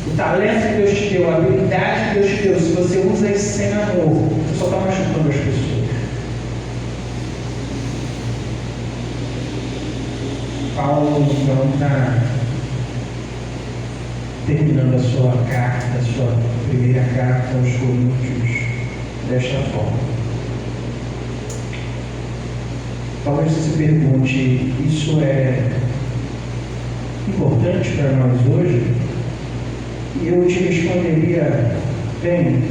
o talento que Deus te deu, a habilidade que Deus te deu, se você usa isso sem amor, você só está machucando as pessoas. Paulo então está terminando a sua carta, a sua primeira carta aos Coríntios desta forma. Talvez você se pergunte, isso é importante para nós hoje? E eu te responderia, bem,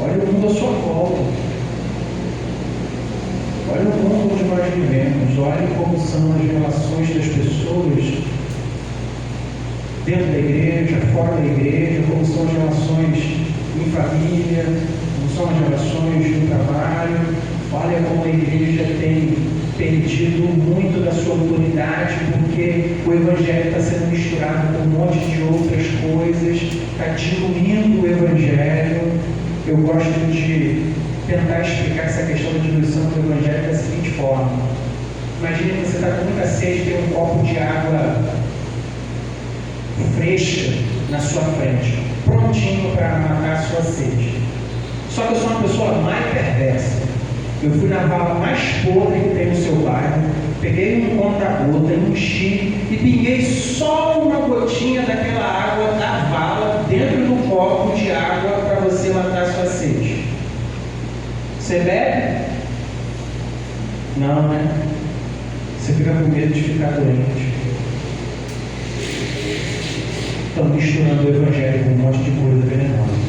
olha o mundo à sua volta. Olha o mundo onde nós vivemos, olha como são as relações das pessoas dentro da igreja, fora da igreja, como são as relações em família, como são as relações no trabalho. Olha como a igreja tem perdido muito da sua autoridade, porque o evangelho está sendo misturado com um monte de outras coisas, está diluindo o evangelho. Eu gosto de tentar explicar essa questão da diluição do evangelho da seguinte forma. Imagine que você está com muita sede e tem um copo de água fresca na sua frente, prontinho para matar a sua sede. Só que eu sou uma pessoa mais perversa. Eu fui na vala mais podre que tem no seu bairro, peguei um conta-gota, enchi e pinguei só uma gotinha daquela água da vala dentro do copo de água para você matar a sua sede. Você bebe? Não, né? Você fica com medo de ficar doente. Estão misturando o evangelho com um monte de coisa venenosa.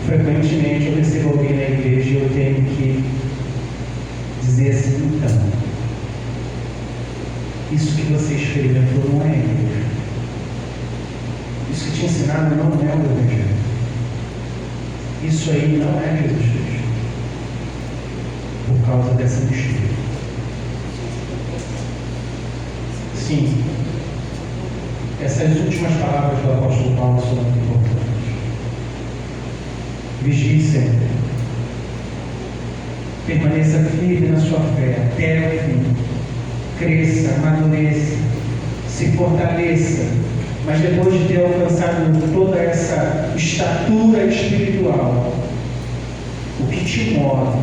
Frequentemente eu recebo alguém na igreja e eu tenho que dizer assim, então, isso que você experimentou não é igreja. Isso que te ensinaram não é o evangelho. Isso aí não é Jesus Cristo, por causa dessa mistura. Sim, essas últimas palavras do apóstolo Paulo são muito importantes. Vigie sempre. Permaneça firme na sua fé até o fim. Cresça, amadureça, se fortaleça. Mas depois de ter alcançado toda essa estatura espiritual, o que te move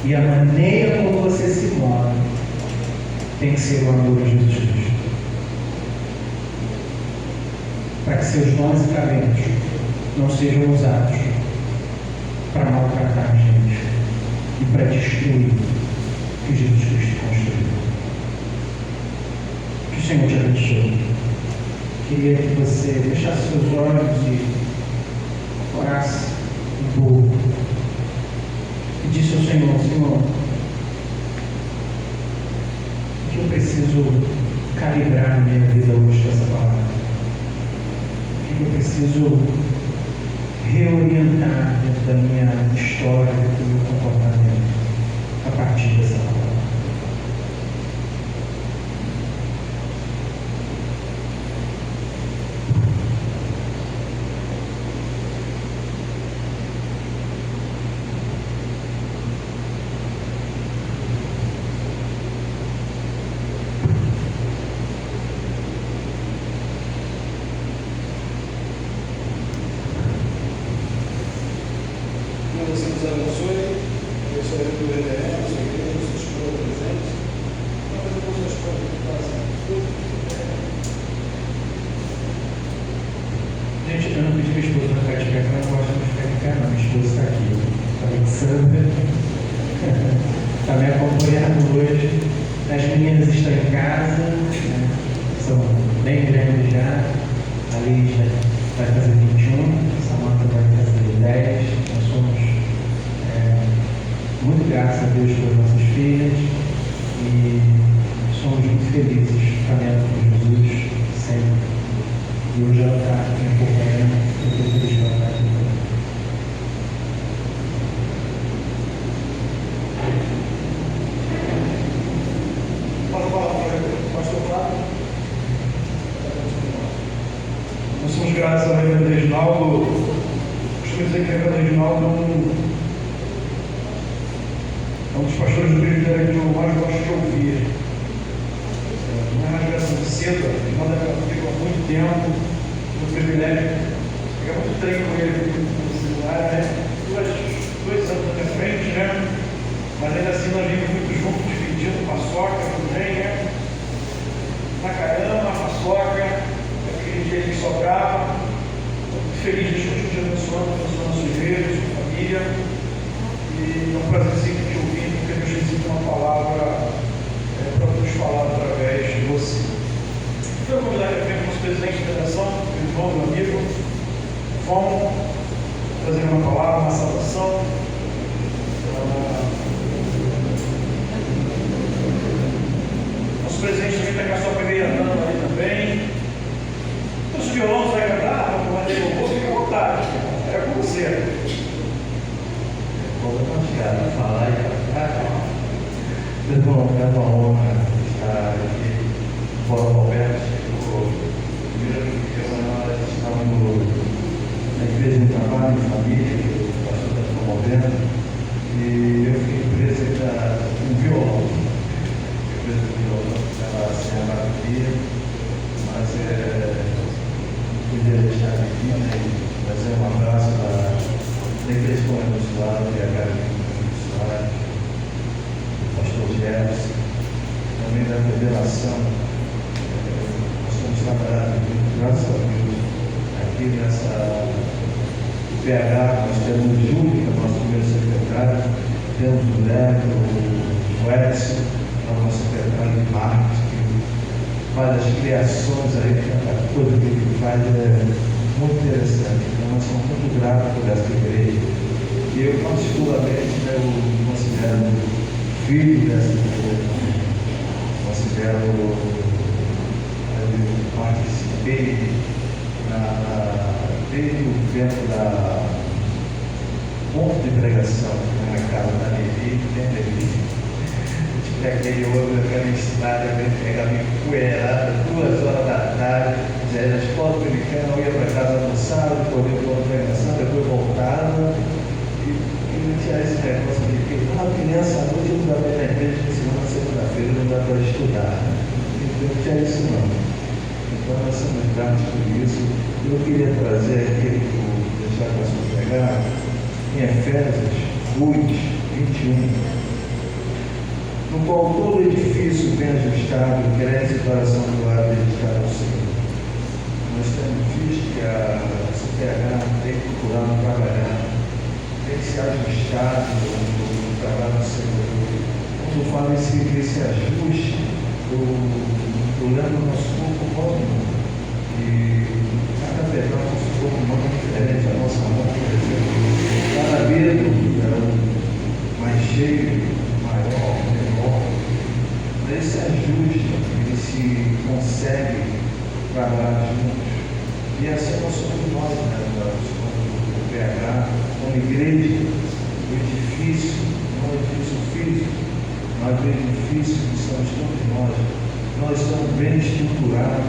e a maneira como você se move tem que ser o amor a Jesus Cristo. Para que seus dons e talentos não sejam usados para maltratar a gente e para destruir o que Jesus Cristo construiu. Que o Senhor te abençoe. Queria que você fechasse seus olhos e orasse um pouco. E disse ao Senhor: Senhor, o que eu preciso calibrar na minha vida hoje dessa palavra? O que eu preciso reorientar dentro da minha história, do meu comportamento, a partir dessa palavra? Deus nos abençoe. Eu sou do EDM, sou igreja, sou escola presente. Mas depois eu escola que fazem tudo. Gente, eu não pedi minha esposa para ficar de pé, porque eu não gosto de ficar de pé, não. Minha esposa está aqui, está pensando, está me acompanhando hoje. As meninas estão em casa, né? São bem grandes já. A Liz vai fazer 21, a Samanta vai fazer 10. Nós somos muito graças a Deus pelas nossas filhas e somos muito felizes caminhando com Jesus sempre. E hoje ela está me acompanhando, eu estou feliz que ela está aqui. Pode falar para o pastor Flávio. Nós somos graças ao reverendo Reginaldo. Costumo dizer que o reverendo Reginaldo é um dos pastores do presbitério que eu mais gosto de ouvir. Não é mais graça cedo, ele manda comigo há muito tempo, no privilégio. Pegar muito treino com ele no celular, né? Dois anos na minha frente, né? Mas ainda assim nós vimos muito juntos, dividindo paçoca também, né? Macarama, paçoca, aquele dia que sobrava. Muito feliz de estar te abençoando a sua igreja, a sua família. E é um prazer sempre te ouvir, porque Deus recebe uma palavra para nos falar através de você. Quero convidar aqui o nosso presidente de federação, o João, meu amigo, vamos trazer uma palavra, uma saudação. Nosso presidente também está com a sua primeira dama ali também. Os violões vai cantar, vamos fazer o rosto, fica à vontade. É com você. Vou continuar a falar e cantar. Irmão, é uma honra estar aqui. Paulo Roberto chegou. Primeiro que nós estamos na igreja de trabalho, em família, que o pastor está promovendo. E eu fiquei preso com violão. Fiquei preso com violão, estava sem a bateria. Mas podia deixar aqui, né? E fazer um abraço da igreja convencional, que é a Carolina convencional, o pastor Jefferson, também da federação. Nós somos trabalhados muito, graças a Deus, aqui nessa PH, nós temos o Júlio, que é o nosso primeiro secretário, temos o Léo, o Edson, que é o nosso secretário de marketing, que faz as criações aí, tudo que ele faz é muito interessante. Então, nós somos muito gratos por essa igreja. E eu, particularmente, eu me considero filho dessa igreja. Eu participei desde o tempo ponto de pregação, na casa da Levi, né, Levi? Tinha aquele outro, aquela estrada, eu pegava empoeirada, 2 horas da tarde, já era escola dominicana, eu ia para casa almoçar, depois ia para a pregação, depois voltava, e não tinha esse negócio de que uma criança à noite não dá para ir na igreja, porque segunda, segunda-feira não dá para estudar, né? Não tinha isso não. Então nós somos gratos por isso. Eu queria trazer aqui, deixar para você pegar, em Efésios 2:21, no qual todo edifício bem ajustado cresce para a glória dedicada ao Senhor. Nós temos visto que a CPH tem procurado trabalhar, tem se ajustado no trabalho do Senhor. Quando eu falo esse ajuste, eu lembro do nosso corpo humano, e cada vez mais nosso corpo humano é diferente, a nossa mão, por exemplo, cada dedo é mais cheio, maior, menor. Esse ajuste, ele se consegue trabalhar juntos. E assim nós somos nós, né? O PH, como igreja, o edifício, não o edifício físico, mas o edifício que somos todos nós. Nós estamos bem estruturados.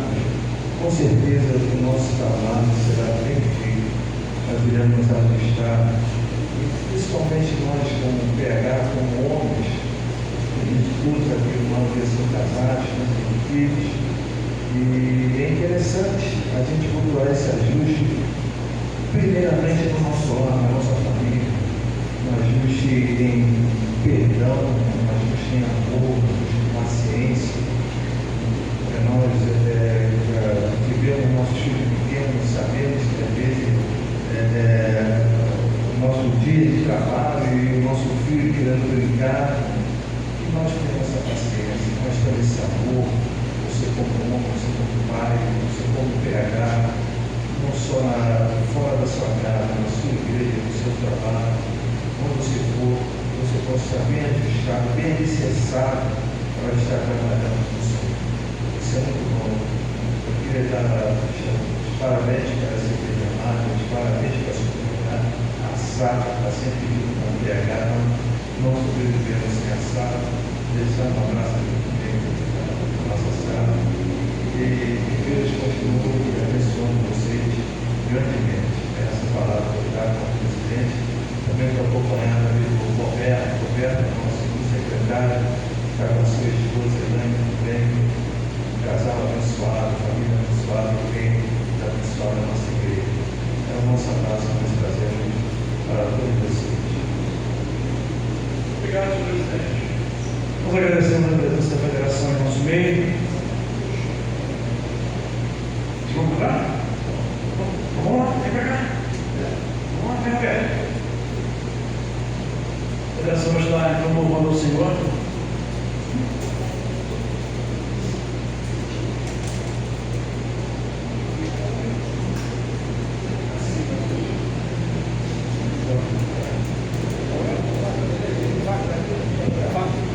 Com certeza o nosso trabalho será bem feito. Nós iremos ajustar. E principalmente nós, como PH, como homens, a gente usa aqui uma vez são casados, tem filhos. E é interessante a gente procurar esse ajuste, primeiramente no nosso lar, na nossa família, um ajuste em perdão, um ajuste em amor, um ajuste em paciência. Nós vivemos nossos filhos pequenos, sabemos que às vezes o nosso dia de trabalho e o nosso filho querendo brincar, e nós temos essa paciência, nós temos esse amor. Você como homem, você como pai, você como PH, não só fora da sua casa, na sua igreja, no seu trabalho, onde você for, você possa estar bem ajustado, bem alicerçado para estar trabalhando com o Senhor. Isso é muito bom. Eu queria dar os parabéns para essa igreja amada, os parabéns para a sua comunidade. A SAP está sempre junto com o PH, não sobrevivemos sem a SAP. Deixar um abraço aqui nossa sala, e Deus continue abençoando vocês grandemente. Essa palavra que eu trago como presidente, também estou acompanhando ali o Roberto, nosso secretário, está com a sua esposa Elaine também, um casal abençoado, família abençoada, que vem abençoar a nossa igreja. É o nosso abraço que nós trazemos para todos vocês. Obrigado, senhor presidente. Nós agradecemos a presença da federação em nosso meio. Vamos lá? Vamos lá, vem para cá. Vamos lá, vem cá. A federação vai estar então louvando ao Senhor.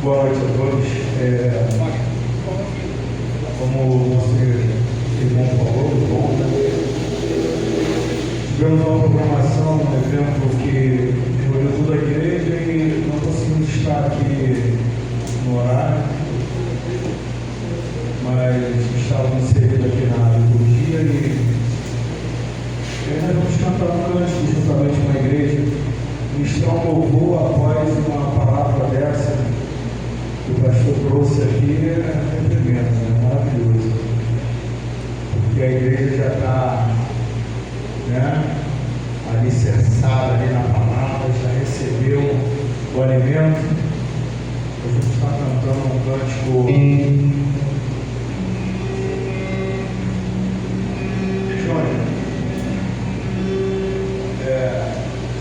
Boa noite a todos. Como você, irmão, falou, tivemos uma programação, um evento que reuniu toda a igreja e não conseguimos estar aqui no horário, mas estávamos inseridos aqui na liturgia e nós vamos cantar um cântico juntamente com a igreja, ministrar um louvor após uma palavra dessa. O pastor trouxe aqui é tremendo, é maravilhoso, porque a igreja já está alicerçada ali na palavra, já recebeu o alimento. A gente está cantando um cântico.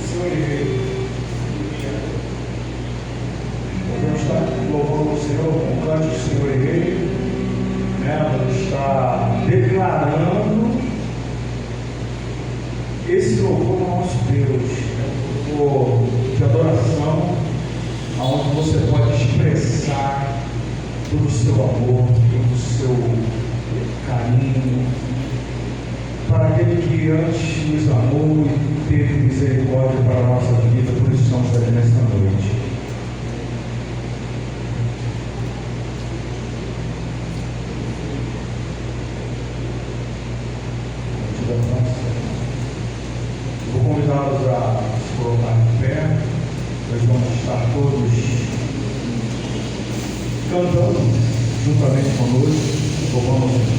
Senhor Rei, vamos estar louvando o Senhor com o cântico Senhor e Rei, vamos estar declarando esse louvor ao nosso Deus, um louvor de adoração, onde você pode expressar todo o seu amor, todo o seu carinho, para aquele que antes nos amou e teve misericórdia para a nossa vida. nesta noite. Vou convidá-los a se colocar de pé. Nós vamos estar todos cantando juntamente conosco, louvando.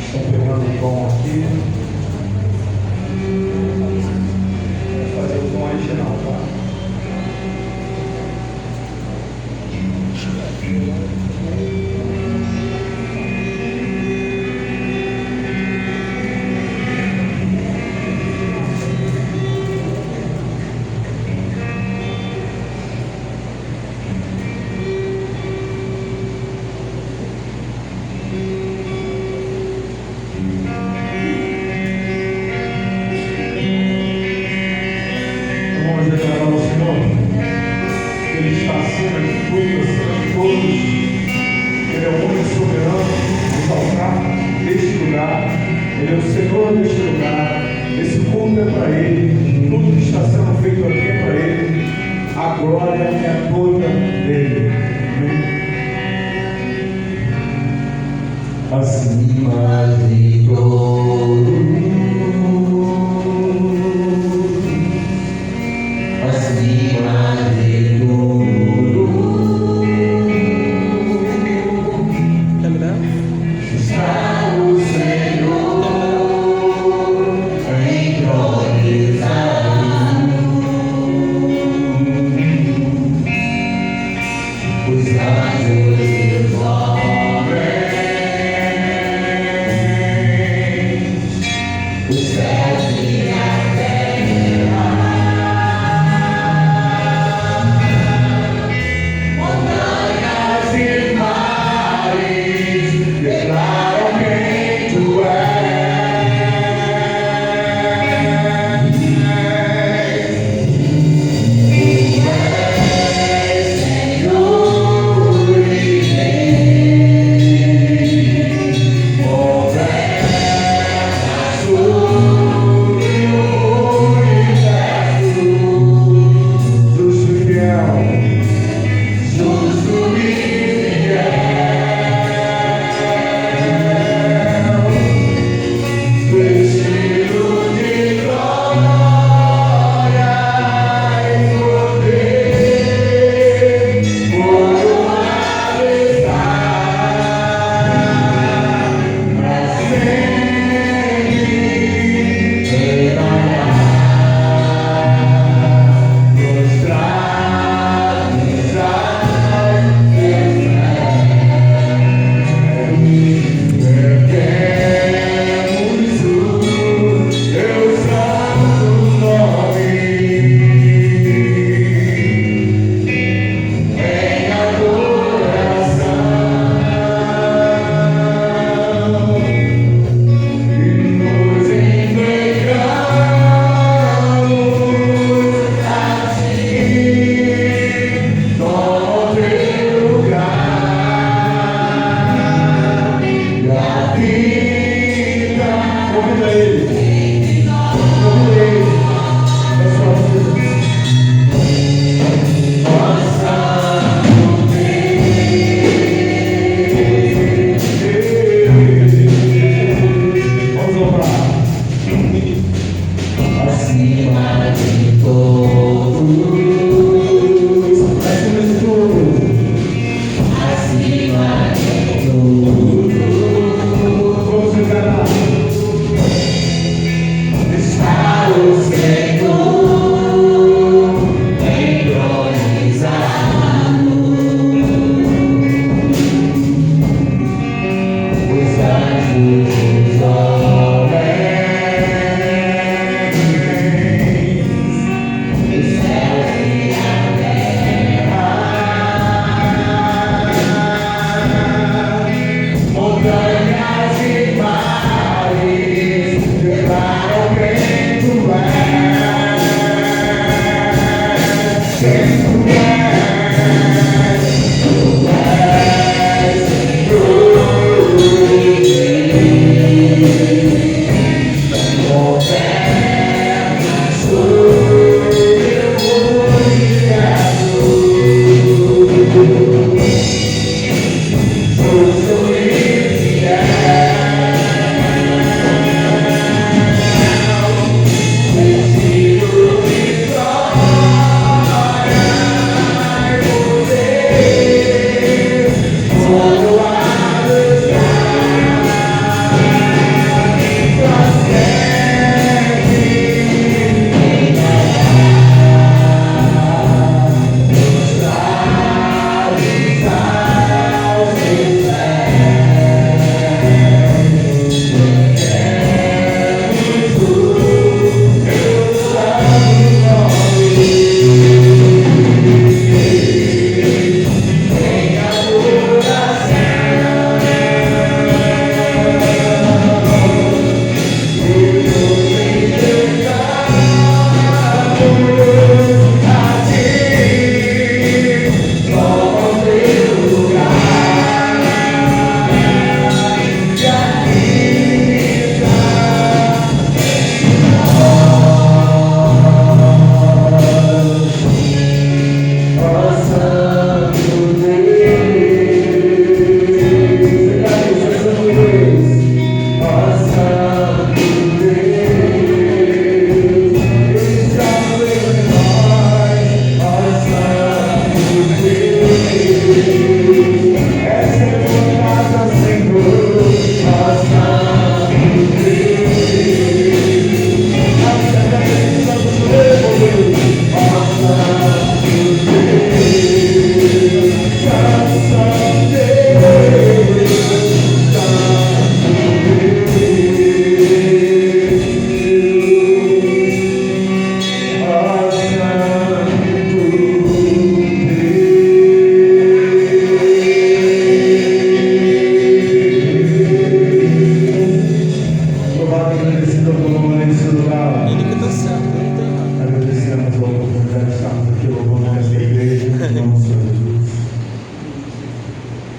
Estão pegando o tom aqui. Vou fazer o tom original, tá? Vamos declarar ao Senhor que Ele está acima de tudo, acima de todos. Ele é o único soberano, exaltado deste lugar. Ele é o Senhor deste lugar. Esse culto é para Ele. Tudo que está sendo feito aqui é para Ele. A glória é toda dele. Acima de todo, acima de tudo, está o Senhor entronizado. Os anjos e os homens, os céus e a terra, montanhas e mares declaram quem tu és. Senhor e Rei, governas sobre o universo. Justo e fiel. Justo e fiel, vestido de glória e poder, coroado está pra sempre reinará, prostrados aos teus pés, erguemos o teu santo nome em adoração e nos entregamos a ti. Toma o teu lugar e a vida. Convida ele. Convida ele. É só você. Vamos louvar. Acima de todos, Acima de tudo. acima de tudo, Vamos encarar. está o Senhor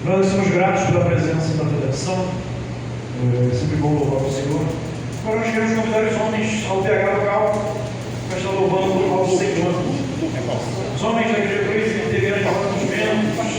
Nós somos gratos pela presença da federação. É sempre bom louvar o Senhor. Agora nós queremos convidar os homens ao PH local para estar louvando ao Senhor. Os homens da igreja integrantes dos membros.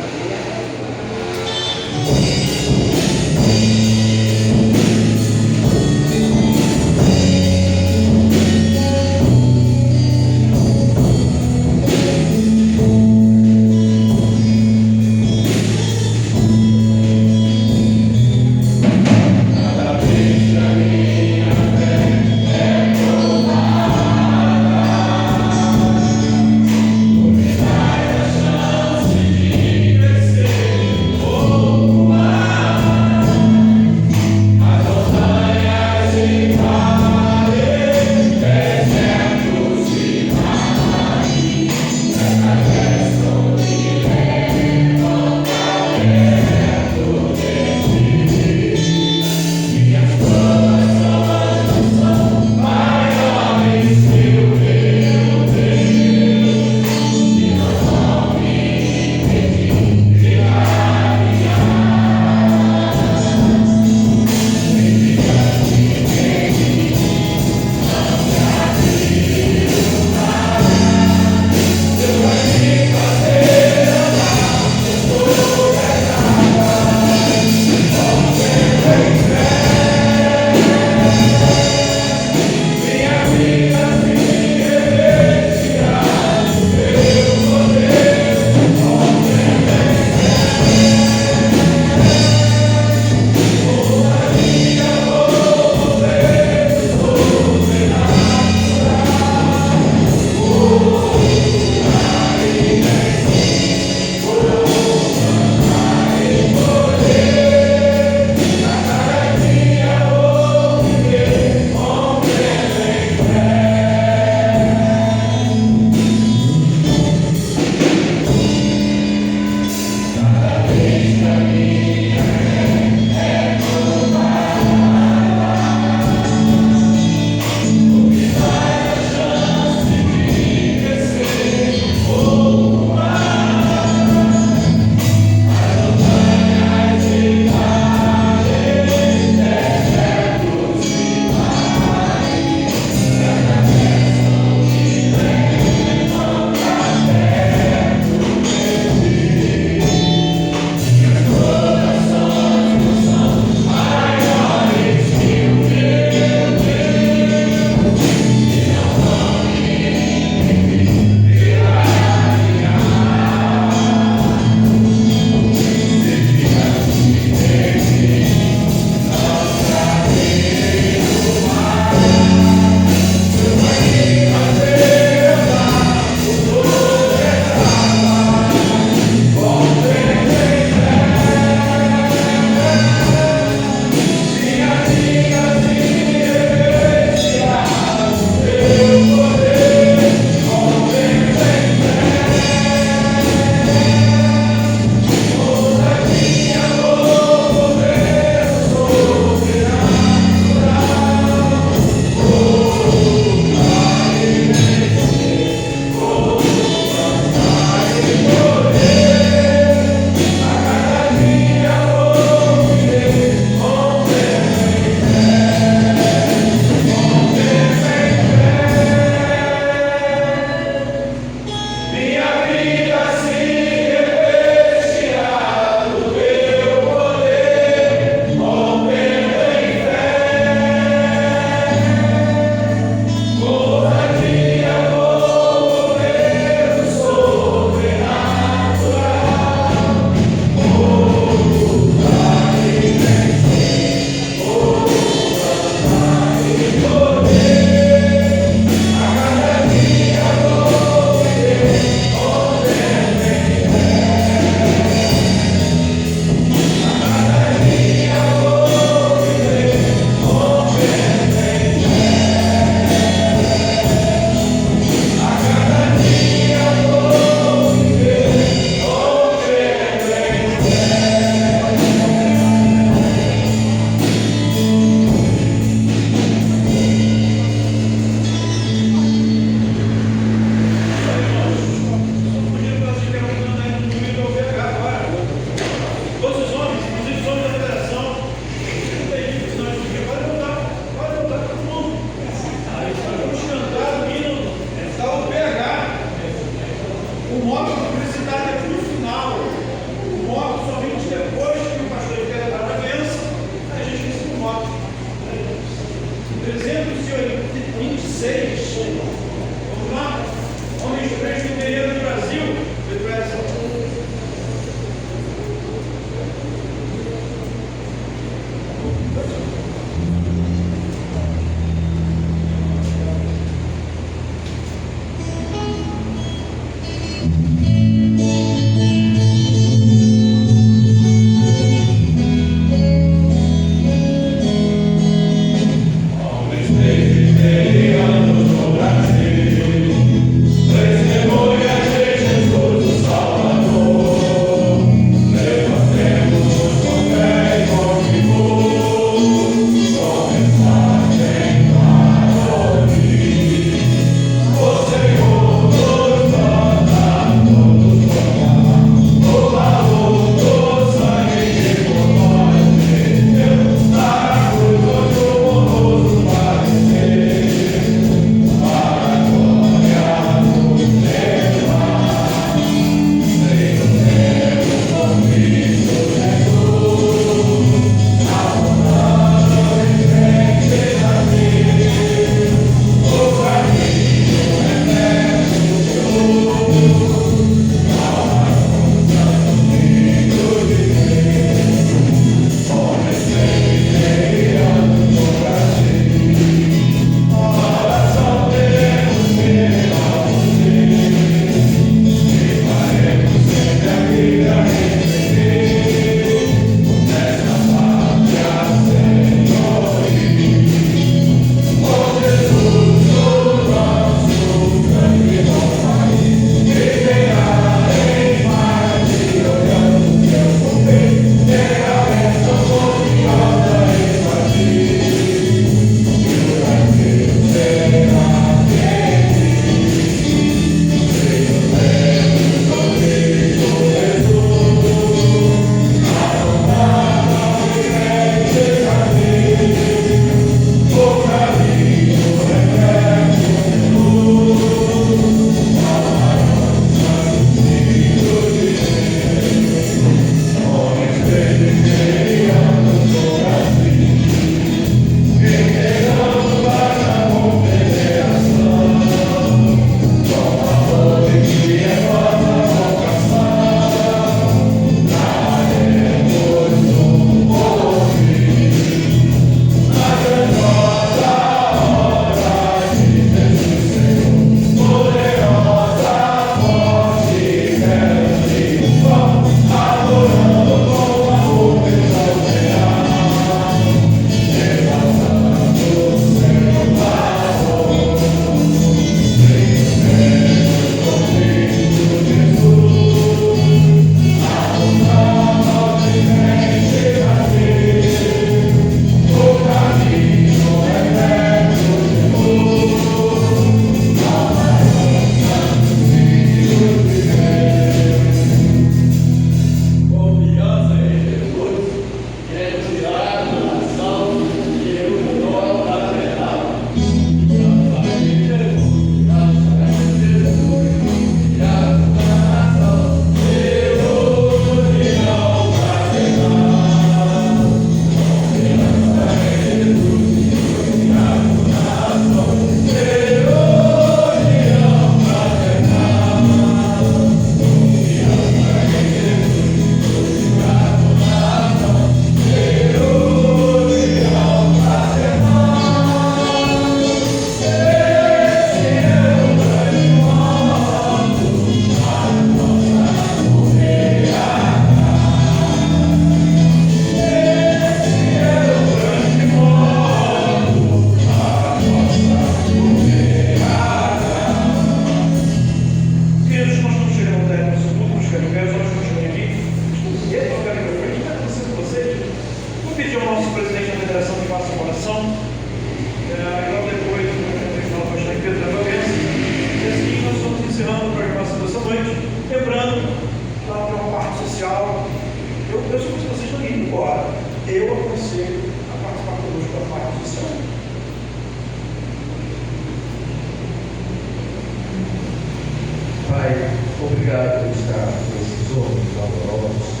Obrigado por estar com esses homens valorosos,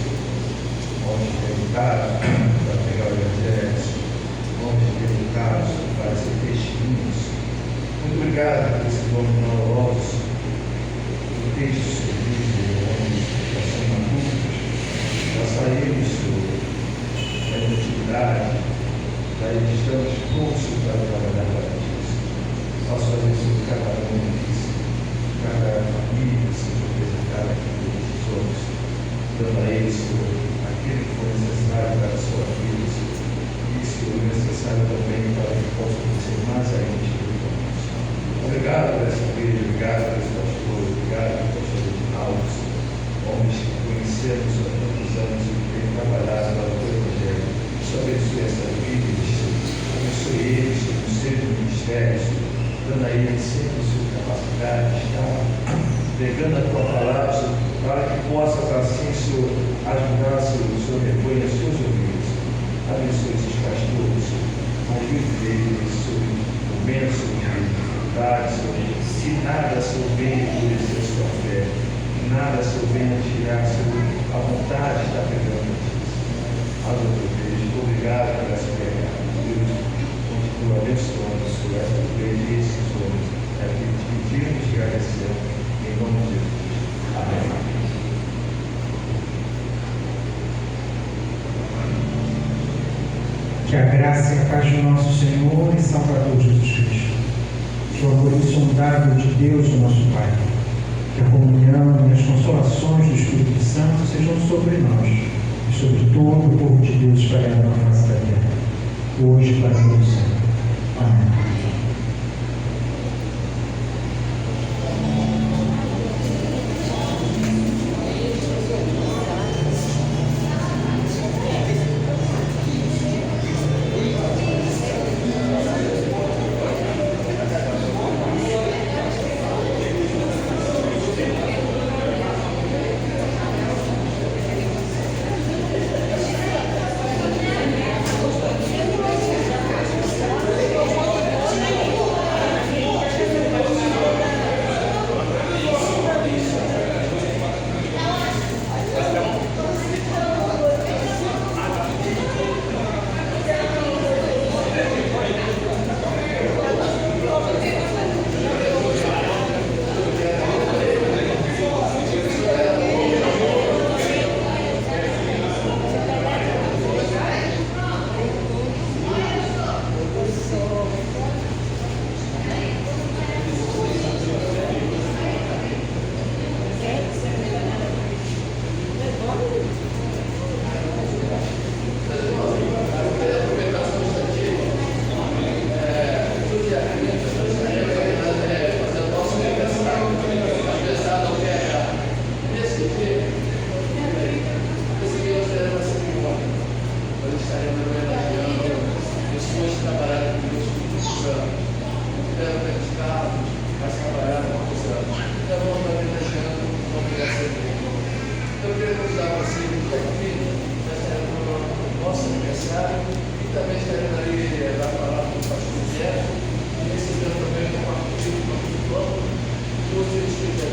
homens dedicados para pegar o evangelho, homens dedicados para ser testemunhos. Muito obrigado por esses homens valorosos. O texto se diz de homens que são adultos, já saímos da inutividade, daí estamos prontos para trabalhar para Deus. Posso fazer isso de cada um deles, cada família se representar aqui nesses homens, dando a eles aquilo que for necessário para a sua vida, e se for necessário também para que possam conhecer mais ainda de Deus. Obrigado por essa igreja, obrigado por esse pastor, obrigado por pastor Reginaldo, homens que conhecemos há tantos anos e que têm trabalhado para o Evangelho. Abençoe essas vidas, abençoe eles nos seus ministérios, dando a eles sempre a sua capacidade de estar pregando a tua palavra, para que possa, assim, Senhor, ajudar o seu rebanho, as suas ovelhas. Abençoe esses pastores, ajude eles sobre momentos, sobre dificuldades, se nada souber endurecer a sua fé, nada souber tirar a vontade de estar pregando a Deus. Obrigado por essa pegada. Deus continua abençoando sobre essa igreja e esses homens. É o que pedimos e agradecemos em nome de Jesus. Amém. Que a graça e a paz do nosso Senhor e Salvador Jesus Cristo, que o amor insondável de Deus, o nosso Pai, que a comunhão e as consolações do Espírito Santo sejam sobre nós e sobre todo o povo de Deus espalhado na face da terra, hoje e para todo sempre. Amém. Você esteja